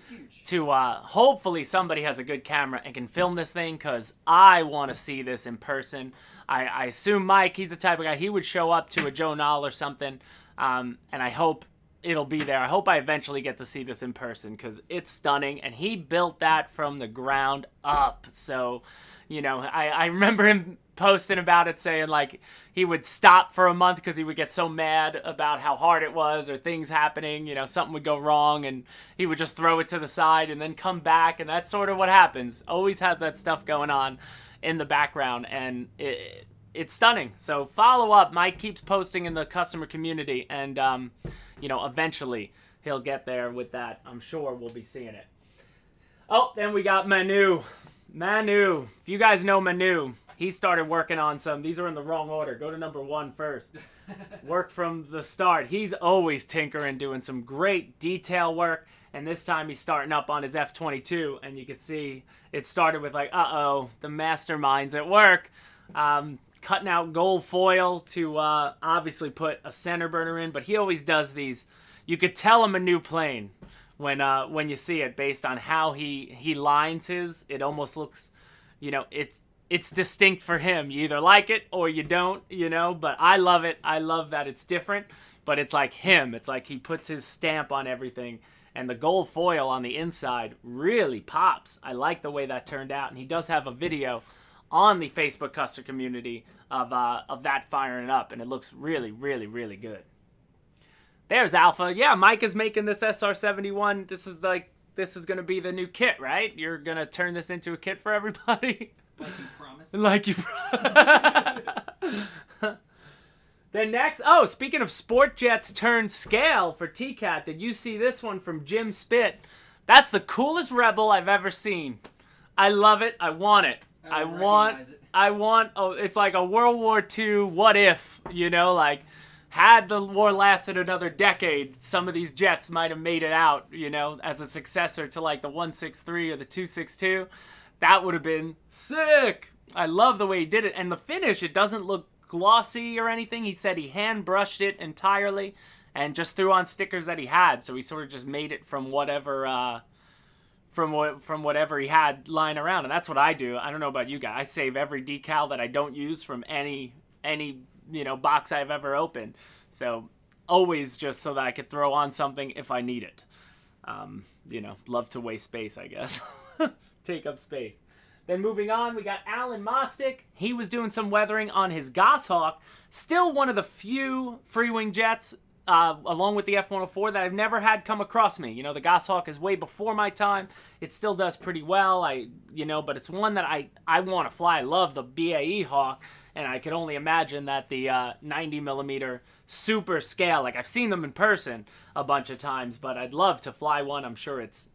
to, hopefully somebody has a good camera and can film this thing, because I want to see this in person. I assume Mike, he's the type of guy, he would show up to a Joe Nall or something, and I hope it'll be there. I hope I eventually get to see this in person, because it's stunning, and he built that from the ground up. So, I remember him posting about it, saying like he would stop for a month because he would get so mad about how hard it was, or things happening, something would go wrong, and he would just throw it to the side and then come back, and that's sort of what happens. Always has that stuff going on in the background, and it's stunning. So follow up. Mike keeps posting in the customer community, and eventually he'll get there with that. I'm sure we'll be seeing it. Oh, then we got Manu. If you guys know Manu, he started working on some. These are in the wrong order. Go to number 1 first. Work from the start. He's always tinkering, doing some great detail work. And this time he's starting up on his F22. And you can see it started with like, the mastermind's at work. Cutting out gold foil to obviously put a center burner in. But he always does these. You could tell him a new plane when you see it, based on how he lines his. It almost looks, it's distinct for him. You either like it or you don't, but I love it. I love that it's different, but it's like him. It's like he puts his stamp on everything, and the gold foil on the inside really pops. I like the way that turned out, and he does have a video on the Facebook customer community of that firing up, and it looks really, really, really good. There's Alpha. Yeah, Mike is making this SR71. This is going to be the new kit, right? You're going to turn this into a kit for everybody? Like you promised. Then next, speaking of sport jets turned scale for TCAT, did you see this one from Jim Spit? That's the coolest Rebel I've ever seen. I love it. I want it. I want, it's like a World War II what if, had the war lasted another decade, some of these jets might have made it out, as a successor to like the 163 or the 262. That would have been sick. I love the way he did it. And the finish, it doesn't look glossy or anything. He said he hand brushed it entirely and just threw on stickers that he had. So he sort of just made it from whatever from whatever he had lying around. And that's what I do. I don't know about you guys. I save every decal that I don't use from any box I've ever opened. So always just so that I could throw on something if I need it. Love to waste space, I guess. Take up space. Then moving on, we got Alan Mostick. He was doing some weathering on his Goshawk. Still one of the few free-wing jets, along with the F-104, that I've never had come across me. The Goshawk is way before my time. It still does pretty well, but it's one that I want to fly. I love the BAE Hawk, and I can only imagine that the 90mm super scale, like I've seen them in person a bunch of times, but I'd love to fly one. I'm sure it's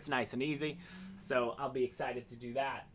nice and easy. So I'll be excited to do that.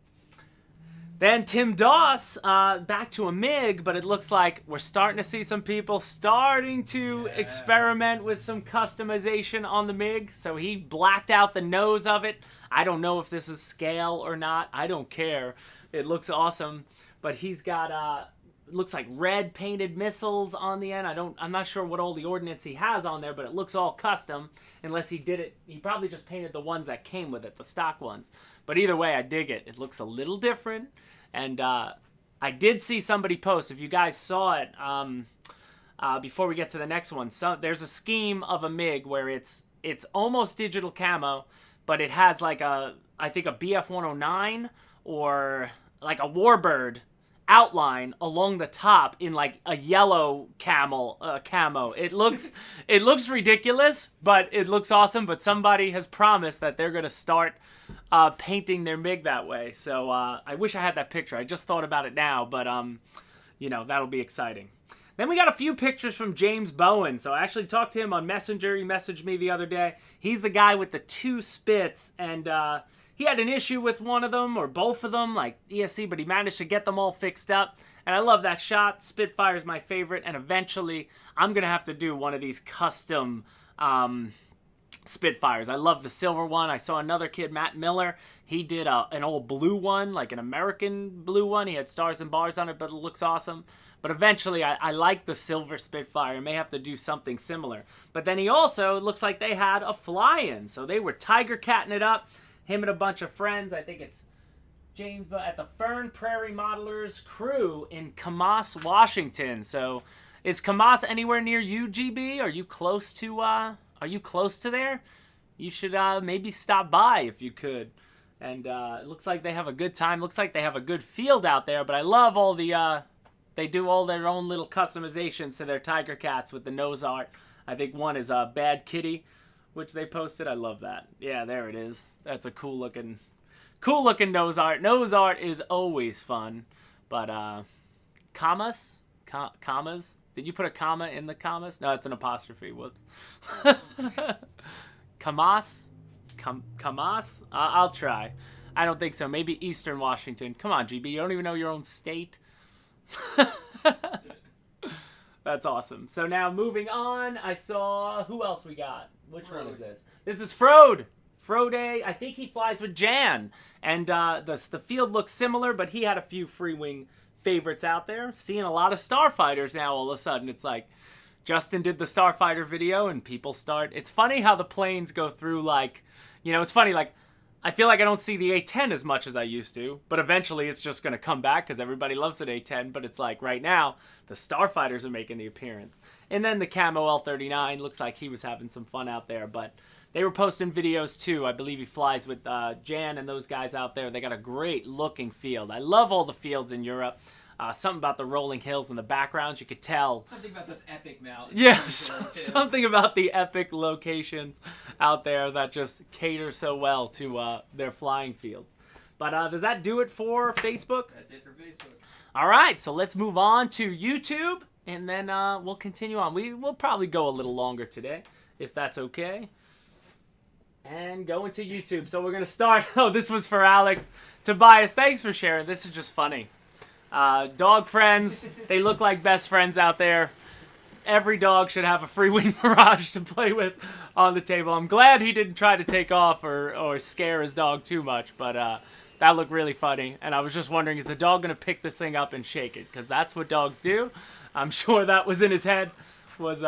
Then Tim Doss, back to a MiG, but it looks like we're starting to see some people starting to experiment with some customization on the MiG. So he blacked out the nose of it. I don't know if this is scale or not. I don't care. It looks awesome. But he's got, looks like red painted missiles on the end. I'm not sure what all the ordnance he has on there, but it looks all custom. Unless he did it, he probably just painted the ones that came with it, the stock ones. But either way, I dig it. It looks a little different. And I did see somebody post, if you guys saw it, before we get to the next one, there's a scheme of a MiG where it's almost digital camo, but it has like I think a BF-109 or like a Warbird outline along the top in like a yellow camo. It looks ridiculous, but it looks awesome. But somebody has promised that they're gonna start painting their MiG that way. So I wish I had that picture. I just thought about it now, but that'll be exciting. Then we got a few pictures from James Bowen. So I actually talked to him on Messenger. He messaged me the other day. He's the guy with the 2 Spits, and he had an issue with one of them or both of them, like ESC, but he managed to get them all fixed up. And I love that shot. Spitfire is my favorite, and eventually I'm going to have to do one of these custom Spitfires. I love the silver one. I saw another kid, Matt Miller. He did an old blue one, like an American blue one. He had stars and bars on it, but it looks awesome. But eventually, I like the silver Spitfire. I may have to do something similar. But then he also, it looks like they had a fly-in. So they were tiger catting it up. Him and a bunch of friends. I think it's James at the Fern Prairie Modelers crew in Camas, Washington. So is Camas anywhere near you, GB? Are you close to there? You should maybe stop by if you could. And it looks like they have a good time. Looks like they have a good field out there. But I love all the they do all their own little customizations to their tiger cats with the nose art. I think one is a Bad Kitty, which they posted. I love that. Yeah, there it is. That's a cool looking nose art. Nose art is always fun. But commas? Did you put a comma in the commas? No, it's an apostrophe. Whoops. Camas? Camas? I'll try. I don't think so. Maybe Eastern Washington. Come on, GB. You don't even know your own state? That's awesome. So now moving on, I saw... Who else we got? Which one is this? This is Frode. Frode, I think he flies with Jan. And the field looks similar, but he had a few free wing favorites out there. Seeing a lot of Starfighters now all of a sudden. It's like Justin did the Starfighter video and people start... It's funny how the planes go through like... You know, it's funny, like, I feel like I don't see the A10 as much as I used to, but eventually it's just going to come back because everybody loves an A10, but it's like right now, the Starfighters are making the appearance. And then the Camo L39, looks like he was having some fun out there, but they were posting videos too. I believe he flies with Jan and those guys out there. They got a great looking field. I love all the fields in Europe. Something about the rolling hills in the backgrounds, you could tell. Something about those epic mountains. Yes, something about the epic locations out there that just cater so well to their flying fields. But does that do it for Facebook? That's it for Facebook. All right, so let's move on to YouTube, and then we'll continue on. We'll probably go a little longer today, if that's okay. And go into YouTube. So we're going to start. Oh, this was for Alex. Tobias, thanks for sharing. This is just funny. Dog friends, they look like best friends out there. Every dog should have a free wing Mirage to play with on the table. I'm glad he didn't try to take off or scare his dog too much, but that looked really funny. And I was just wondering, is the dog going to pick this thing up and shake it? Because that's what dogs do. I'm sure that was in his head, was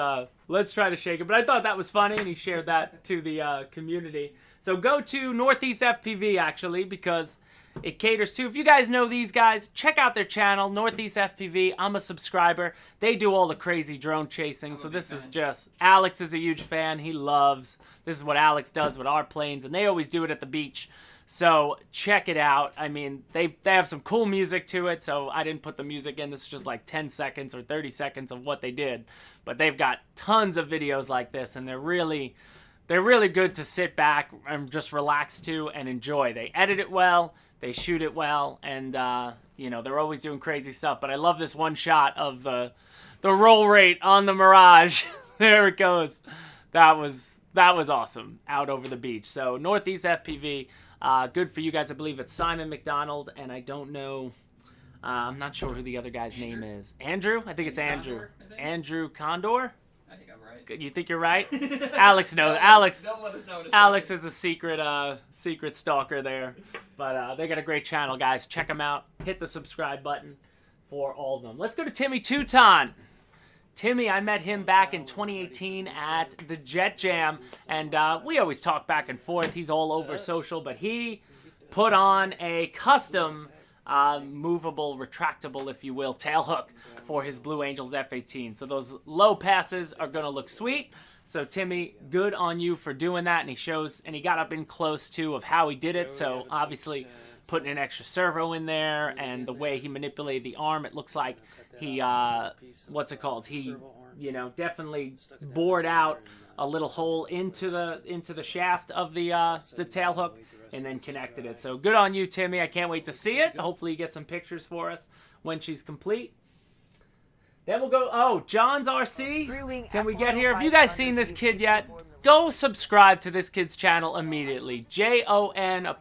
let's try to shake it. But I thought that was funny, and he shared that to the community. So go to Northeast FPV, actually, because it caters to, if you guys know these guys, check out their channel, Northeast FPV. I'm a subscriber. They do all the crazy drone chasing. So this is just, Alex is a huge fan. He loves, this is what Alex does with our planes, and they always do it at the beach. So check it out. I mean, they have some cool music to it, so I didn't put the music in. This is just like 10 seconds or 30 seconds of what they did. But they've got tons of videos like this, and they're really good to sit back and just relax to and enjoy. They edit it well. They shoot it well, and, you know, they're always doing crazy stuff. But I love this one shot of the roll rate on the Mirage. There it goes. That was awesome out over the beach. So Northeast FPV, good for you guys. I believe it's Simon McDonald, and I don't know, I'm not sure who the other guy's name is. Andrew? I think it's Andrew. Andrew Condor? I think I'm right. You think you're right? Alex knows. Alex. Don't let us know. Alex is a secret stalker there. But they got a great channel, guys. Check them out. Hit the subscribe button for all of them. Let's go to Timmy Teuton. Timmy, I met him back in 2018 at the Jet Jam, and we always talk back and forth. He's all over social, but he put on a custom movable, retractable, if you will, tail hook for his Blue Angels F18. So those low passes are going to look sweet. So Timmy, good on you for doing that. And he shows, and he got up in close too of how he did it. So obviously putting an extra servo in there and the way he manipulated the arm, it looks like he, what's it called? He, you know, definitely bored out a little hole into the shaft of the tail hook and then connected it. So good on you, Timmy. I can't wait to see it. Hopefully you get some pictures for us when she's complete. Then we'll go, oh, John's RC. Can we get here? Have you guys seen this kid yet? Go subscribe to this kid's channel immediately. JON_SRC.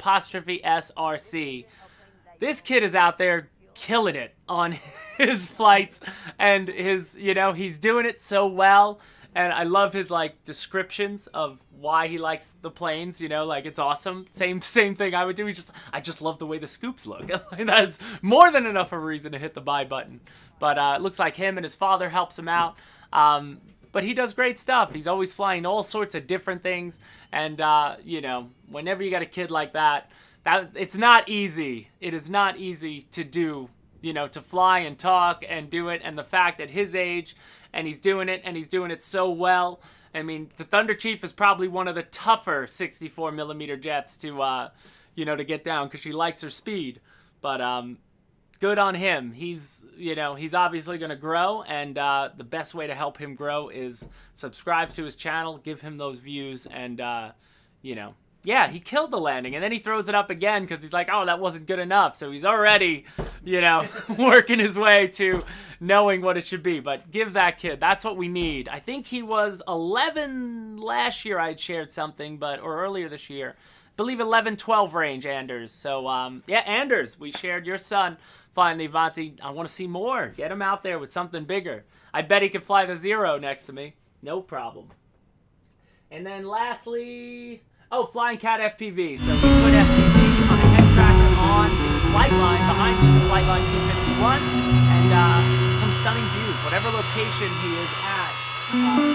This kid is out there killing it on his flights and his, you know, he's doing it so well. And I love his like descriptions of why he likes the planes, you know, like it's awesome. Same thing I would do. I just love the way the scoops look. That's more than enough of a reason to hit the buy button. But it looks like him and his father helps him out. But he does great stuff. He's always flying all sorts of different things. And, you know, whenever you got a kid like that, it's not easy. It is not easy to do, you know, to fly and talk and do it. And the fact at his age, and he's doing it so well. I mean, the Thunder Chief is probably one of the tougher 64 millimeter jets to, you know, to get down because she likes her speed. But good on him. He's, you know, he's obviously going to grow, and the best way to help him grow is subscribe to his channel, give him those views, and, you know, yeah, he killed the landing, and then he throws it up again because he's like, oh, that wasn't good enough. So he's already, you know, working his way to knowing what it should be. But give that kid, that's what we need. I think he was 11 last year. I'd shared something, or earlier this year. I believe 11, 12 range, Anders. So, yeah, Anders, we shared your son flying the Avanti. I want to see more. Get him out there with something bigger. I bet he could fly the Zero next to me. No problem. And then lastly... oh, Flying Cat FPV. So we put FPV on a head tracker on the flight line behind me, the flight line 251, and some stunning views. Whatever location he is at,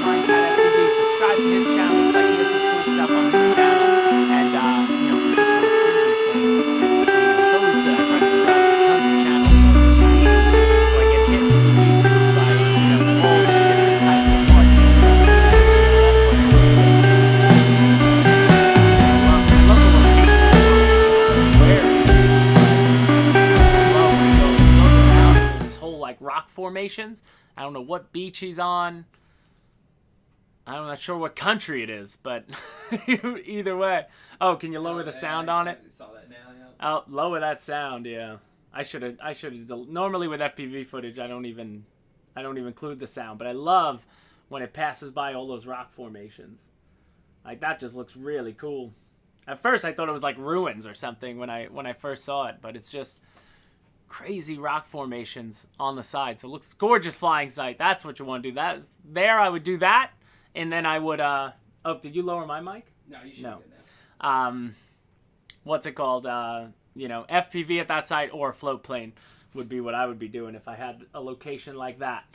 Flying Cat FPV, subscribe to his channel. Looks like he has some cool stuff on his channel. And, you know, if you just want to see these things, it's always good. I try to subscribe to tons of channels so I see, so I get hit with YouTube by, you know, all the different types of parts and stuff. Rock formations. I don't know what beach he's on. I'm not sure what country it is, but either way. Oh, can you lower the sound on it? I saw that now, yeah. Oh, lower that sound, yeah. I should have. Normally with FPV footage, I don't even include the sound, but I love when it passes by all those rock formations. Like that just looks really cool. At first, I thought it was like ruins or something when I first saw it, but it's just crazy rock formations on the side. So it looks gorgeous flying sight. That's what you want to do. I would do that, and then I would oh, did you lower my mic? No, you should. No. What's it called? You know, FPV at that site or float plane would be what I would be doing if I had a location like that.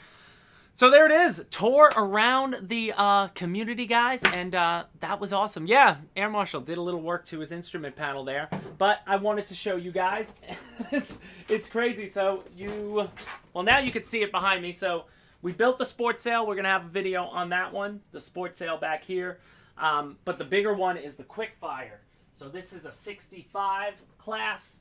So there it is. Tour around the community, guys, and that was awesome. Yeah, Air Marshal did a little work to his instrument panel there, but I wanted to show you guys. It's crazy. So well, now you can see it behind me. So we built the sports sail. We're gonna have a video on that one, the sports sail back here. But the bigger one is the Quickfire. So this is a 65 class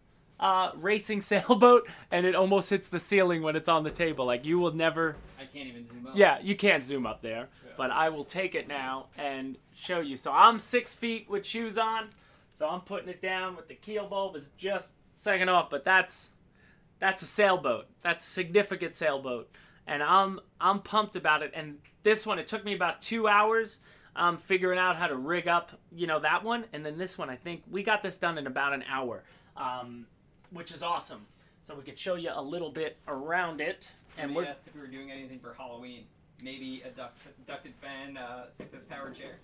racing sailboat, and it almost hits the ceiling when it's on the table. Like you will never. I can't even zoom up. Yeah, you can't zoom up there, but I will take it now and show you. So I'm 6 feet with shoes on, so I'm putting it down with the keel bulb. It's just second off, but that's a sailboat. That's a significant sailboat, and I'm pumped about it. And this one, it took me about 2 hours figuring out how to rig up, you know, that one, and then this one, I think we got this done in about an hour. Which is awesome. So we could show you a little bit around it. Somebody asked if we were doing anything for Halloween. Maybe a ducted fan 6S powered chair.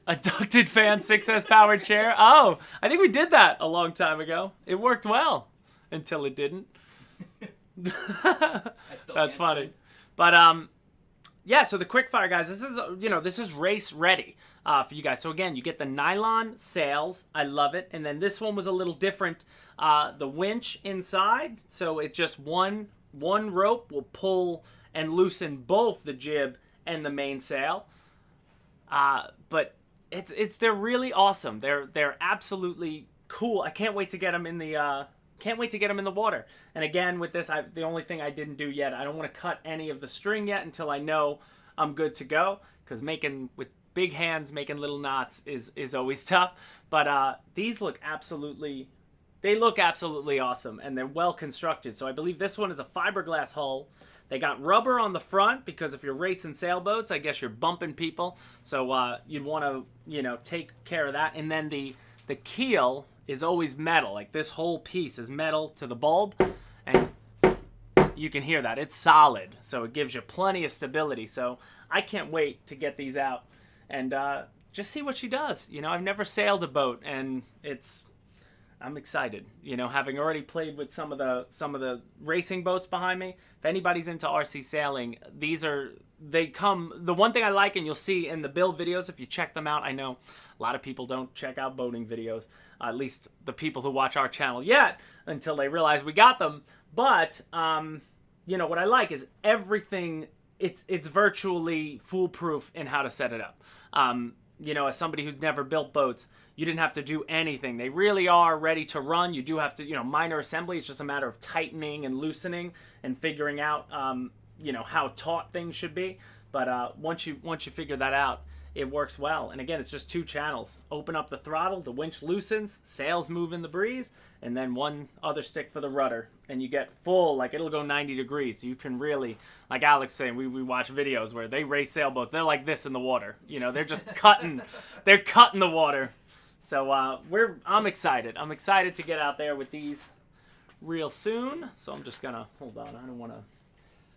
A ducted fan 6S powered chair? Oh, I think we did that a long time ago. It worked well until it didn't. That's funny. But yeah, so the Quickfire, guys, this is race ready for you guys. So again, you get the nylon sails. I love it. And then this one was a little different. The winch inside, so it just one rope will pull and loosen both the jib and the mainsail. But they're really awesome. They're absolutely cool. I can't wait to get them in the water. And again, with this, the only thing I didn't do yet, I don't want to cut any of the string yet until I know I'm good to go. Because with big hands, making little knots is always tough. But these look absolutely awesome, and they're well constructed. So I believe this one is a fiberglass hull. They got rubber on the front because if you're racing sailboats, I guess you're bumping people. So you'd want to, you know, take care of that. And then the keel is always metal. Like this whole piece is metal to the bulb, and you can hear that. It's solid, so it gives you plenty of stability. So I can't wait to get these out and just see what she does. You know, I've never sailed a boat, and I'm excited. You know, having already played with some of the racing boats behind me. If anybody's into RC sailing, the one thing I like, and you'll see in the build videos if you check them out. I know a lot of people don't check out boating videos, at least the people who watch our channel yet, until they realize we got them. But you know what I like is everything. It's virtually foolproof in how to set it up. You know, as somebody who's never built boats, you didn't have to do anything. They really are ready to run. You do have to, you know, minor assembly. It's just a matter of tightening and loosening and figuring out, you know, how taut things should be. But once you figure that out, it works well. And again, it's just 2 channels. Open up the throttle, the winch loosens, sails move in the breeze, and then one other stick for the rudder. And you get full, like it'll go 90 degrees. So you can really, like Alex saying, we watch videos where they race sailboats. They're like this in the water. You know, they're just cutting, they're cutting the water. So I'm excited. I'm excited to get out there with these real soon. So I'm just gonna, hold on, I don't wanna,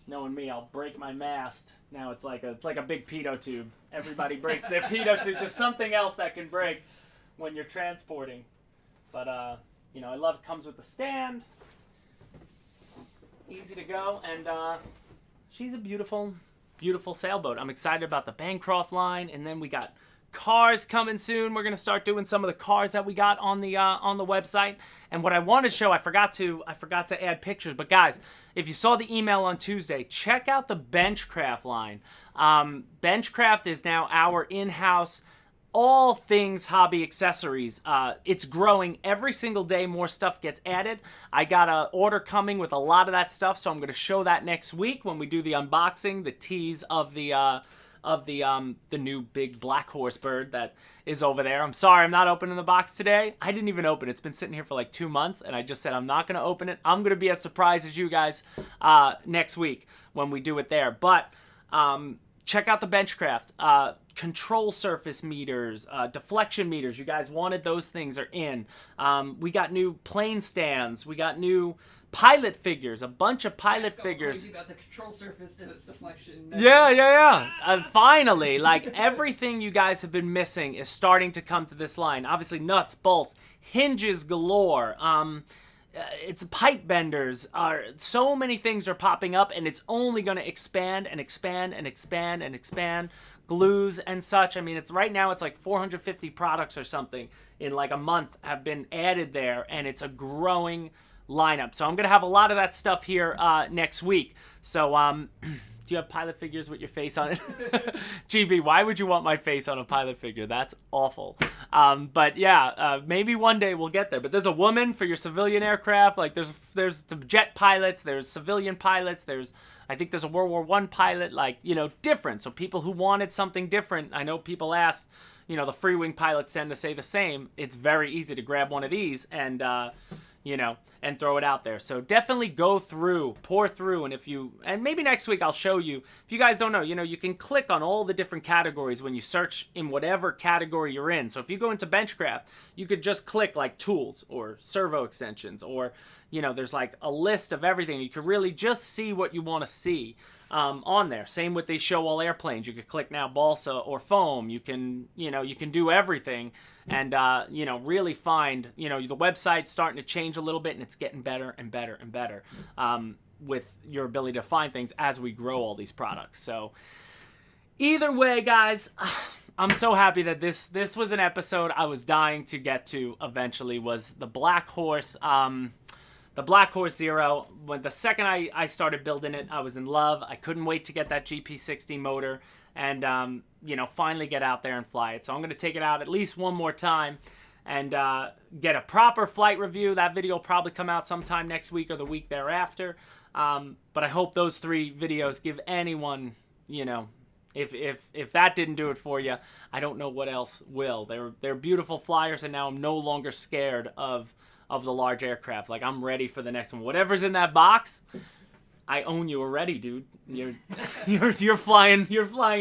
knowing me, I'll break my mast. Now it's like a big pitot tube. Everybody breaks their pitot tube. Just something else that can break when you're transporting. But you know, I love it. Comes with a stand. Easy to go, and she's a beautiful, beautiful sailboat. I'm excited about the Bancroft line, and then we got cars coming soon. We're gonna start doing some of the cars that we got on the website. And what I want to show, I forgot to add pictures. But guys, if you saw the email on Tuesday, check out the Benchcraft line. Benchcraft is now our in-house all things hobby accessories. It's growing every single day. More stuff gets added. I got an order coming with a lot of that stuff, so I'm going to show that next week when we do the unboxing, the tease of the new big black horse bird that is over there. I'm sorry I'm not opening the box today. I didn't even open it. It's been sitting here for like 2 months, and I just said I'm not going to open it. I'm going to be as surprised as you guys next week when we do it there. But check out the Benchcraft. Control surface meters, deflection meters. You guys wanted those things are in. We got new plane stands. We got new pilot figures, a bunch of pilot figures. Crazy about the control surface deflection. Yeah. Finally, like everything you guys have been missing is starting to come to this line. Obviously, nuts, bolts, hinges galore. It's pipe benders. So many things are popping up, and it's only going to expand and expand and expand and expand. Glues and such. I mean, right now it's like 450 products or something in like a month have been added there, and it's a growing lineup. So I'm going to have a lot of that stuff here next week. So do you have pilot figures with your face on it? GB, why would you want my face on a pilot figure? That's awful. But yeah, maybe one day we'll get there. But there's a woman for your civilian aircraft. Like there's the jet pilots, there's civilian pilots, I think there's a World War I pilot, like, you know, different. So people who wanted something different, I know people asked, you know, the free wing pilots tend to say the same. It's very easy to grab one of these and, you know, and throw it out there. So definitely go through, pour through, and maybe next week I'll show you. If you guys don't know, you know, you can click on all the different categories when you search in whatever category you're in. So if you go into Benchcraft, you could just click like tools or servo extensions, or, you know, there's like a list of everything. You can really just see what you want to see on there. Same with these show all airplanes. You could click now Balsa or foam. You can, you know, you can do everything. And, you know, really find, you know, the website's starting to change a little bit, and it's getting better and better and better with your ability to find things as we grow all these products. So either way, guys, I'm so happy that this was an episode I was dying to get to eventually, was the Black Horse. The Black Horse Zero. When the second I started building it, I was in love. I couldn't wait to get that GP60 motor and, you know, finally get out there and fly it. So I'm going to take it out at least one more time and get a proper flight review. That video will probably come out sometime next week or the week thereafter. But I hope those 3 videos give anyone, you know, if that didn't do it for you, I don't know what else will. They're beautiful flyers, and now I'm no longer scared of the large aircraft. Like, I'm ready for the next one. Whatever's in that box, I own you already, dude. You're flying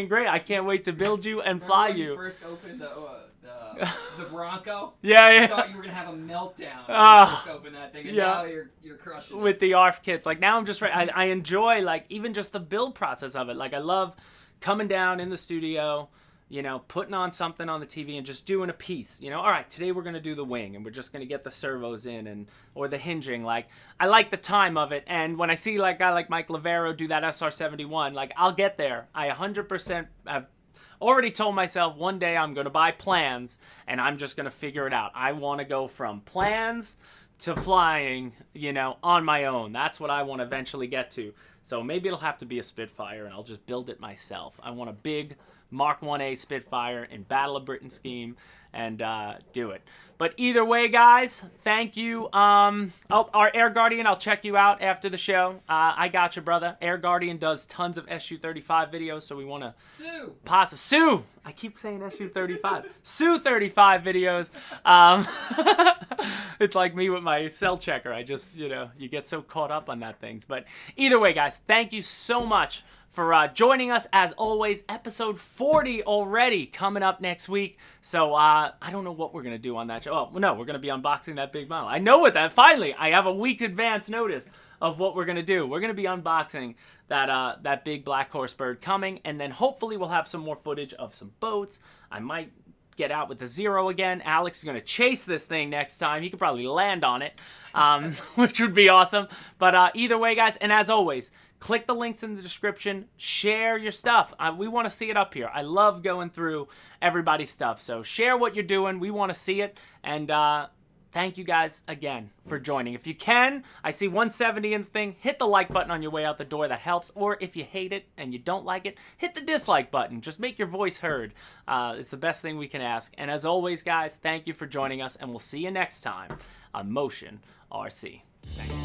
great. I can't wait to build you and fly you. When you first opened the Bronco. Yeah, I yeah. thought you were gonna have a meltdown when Oh, you first opened that thing, and yeah. now you're crushing With it. the ARF kits. Like, now I'm just I enjoy, like, even just the build process of it. Like, I love coming down in the studio, you know, putting on something on the TV and just doing a piece. You know, all right, today we're going to do the wing, and we're just going to get the servos in, and or the hinging. Like, I like the time of it. And when I see, like, a guy like Mike Lavero do that SR71, like, I'll get there. I 100% have already told myself one day I'm going to buy plans, and I'm just going to figure it out. I want to go from plans to flying, you know, on my own. That's what I want to eventually get to. So maybe it'll have to be a Spitfire, and I'll just build it myself. I want a big Mark 1A Spitfire in Battle of Britain scheme, and do it. But either way, guys, thank you. Oh, our Air Guardian, I'll check you out after the show. I got you, brother. Air Guardian does tons of SU-35 videos, so we want to... Sue! I keep saying SU-35. Sue-35 videos. It's like me with my cell checker. I just, you know, you get so caught up on that things. But either way, guys, thank you so much for joining us. As always, episode 40 already coming up next week. So I don't know what we're going to do on that show. Oh, no, we're going to be unboxing that big model. I know what that, finally, I have a week's advance notice of what we're going to do. We're going to be unboxing that big black horse bird coming, and then hopefully we'll have some more footage of some boats. I might get out with the Zero again. Alex is going to chase this thing next time. He could probably land on it, which would be awesome. But either way, guys, and as always, click the links in the description. Share your stuff. We want to see it up here. I love going through everybody's stuff. So share what you're doing. We want to see it. And thank you guys again for joining. If you can, I see 170 in the thing. Hit the like button on your way out the door. That helps. Or if you hate it and you don't like it, hit the dislike button. Just make your voice heard. It's the best thing we can ask. And as always, guys, thank you for joining us. And we'll see you next time on Motion RC. Thanks.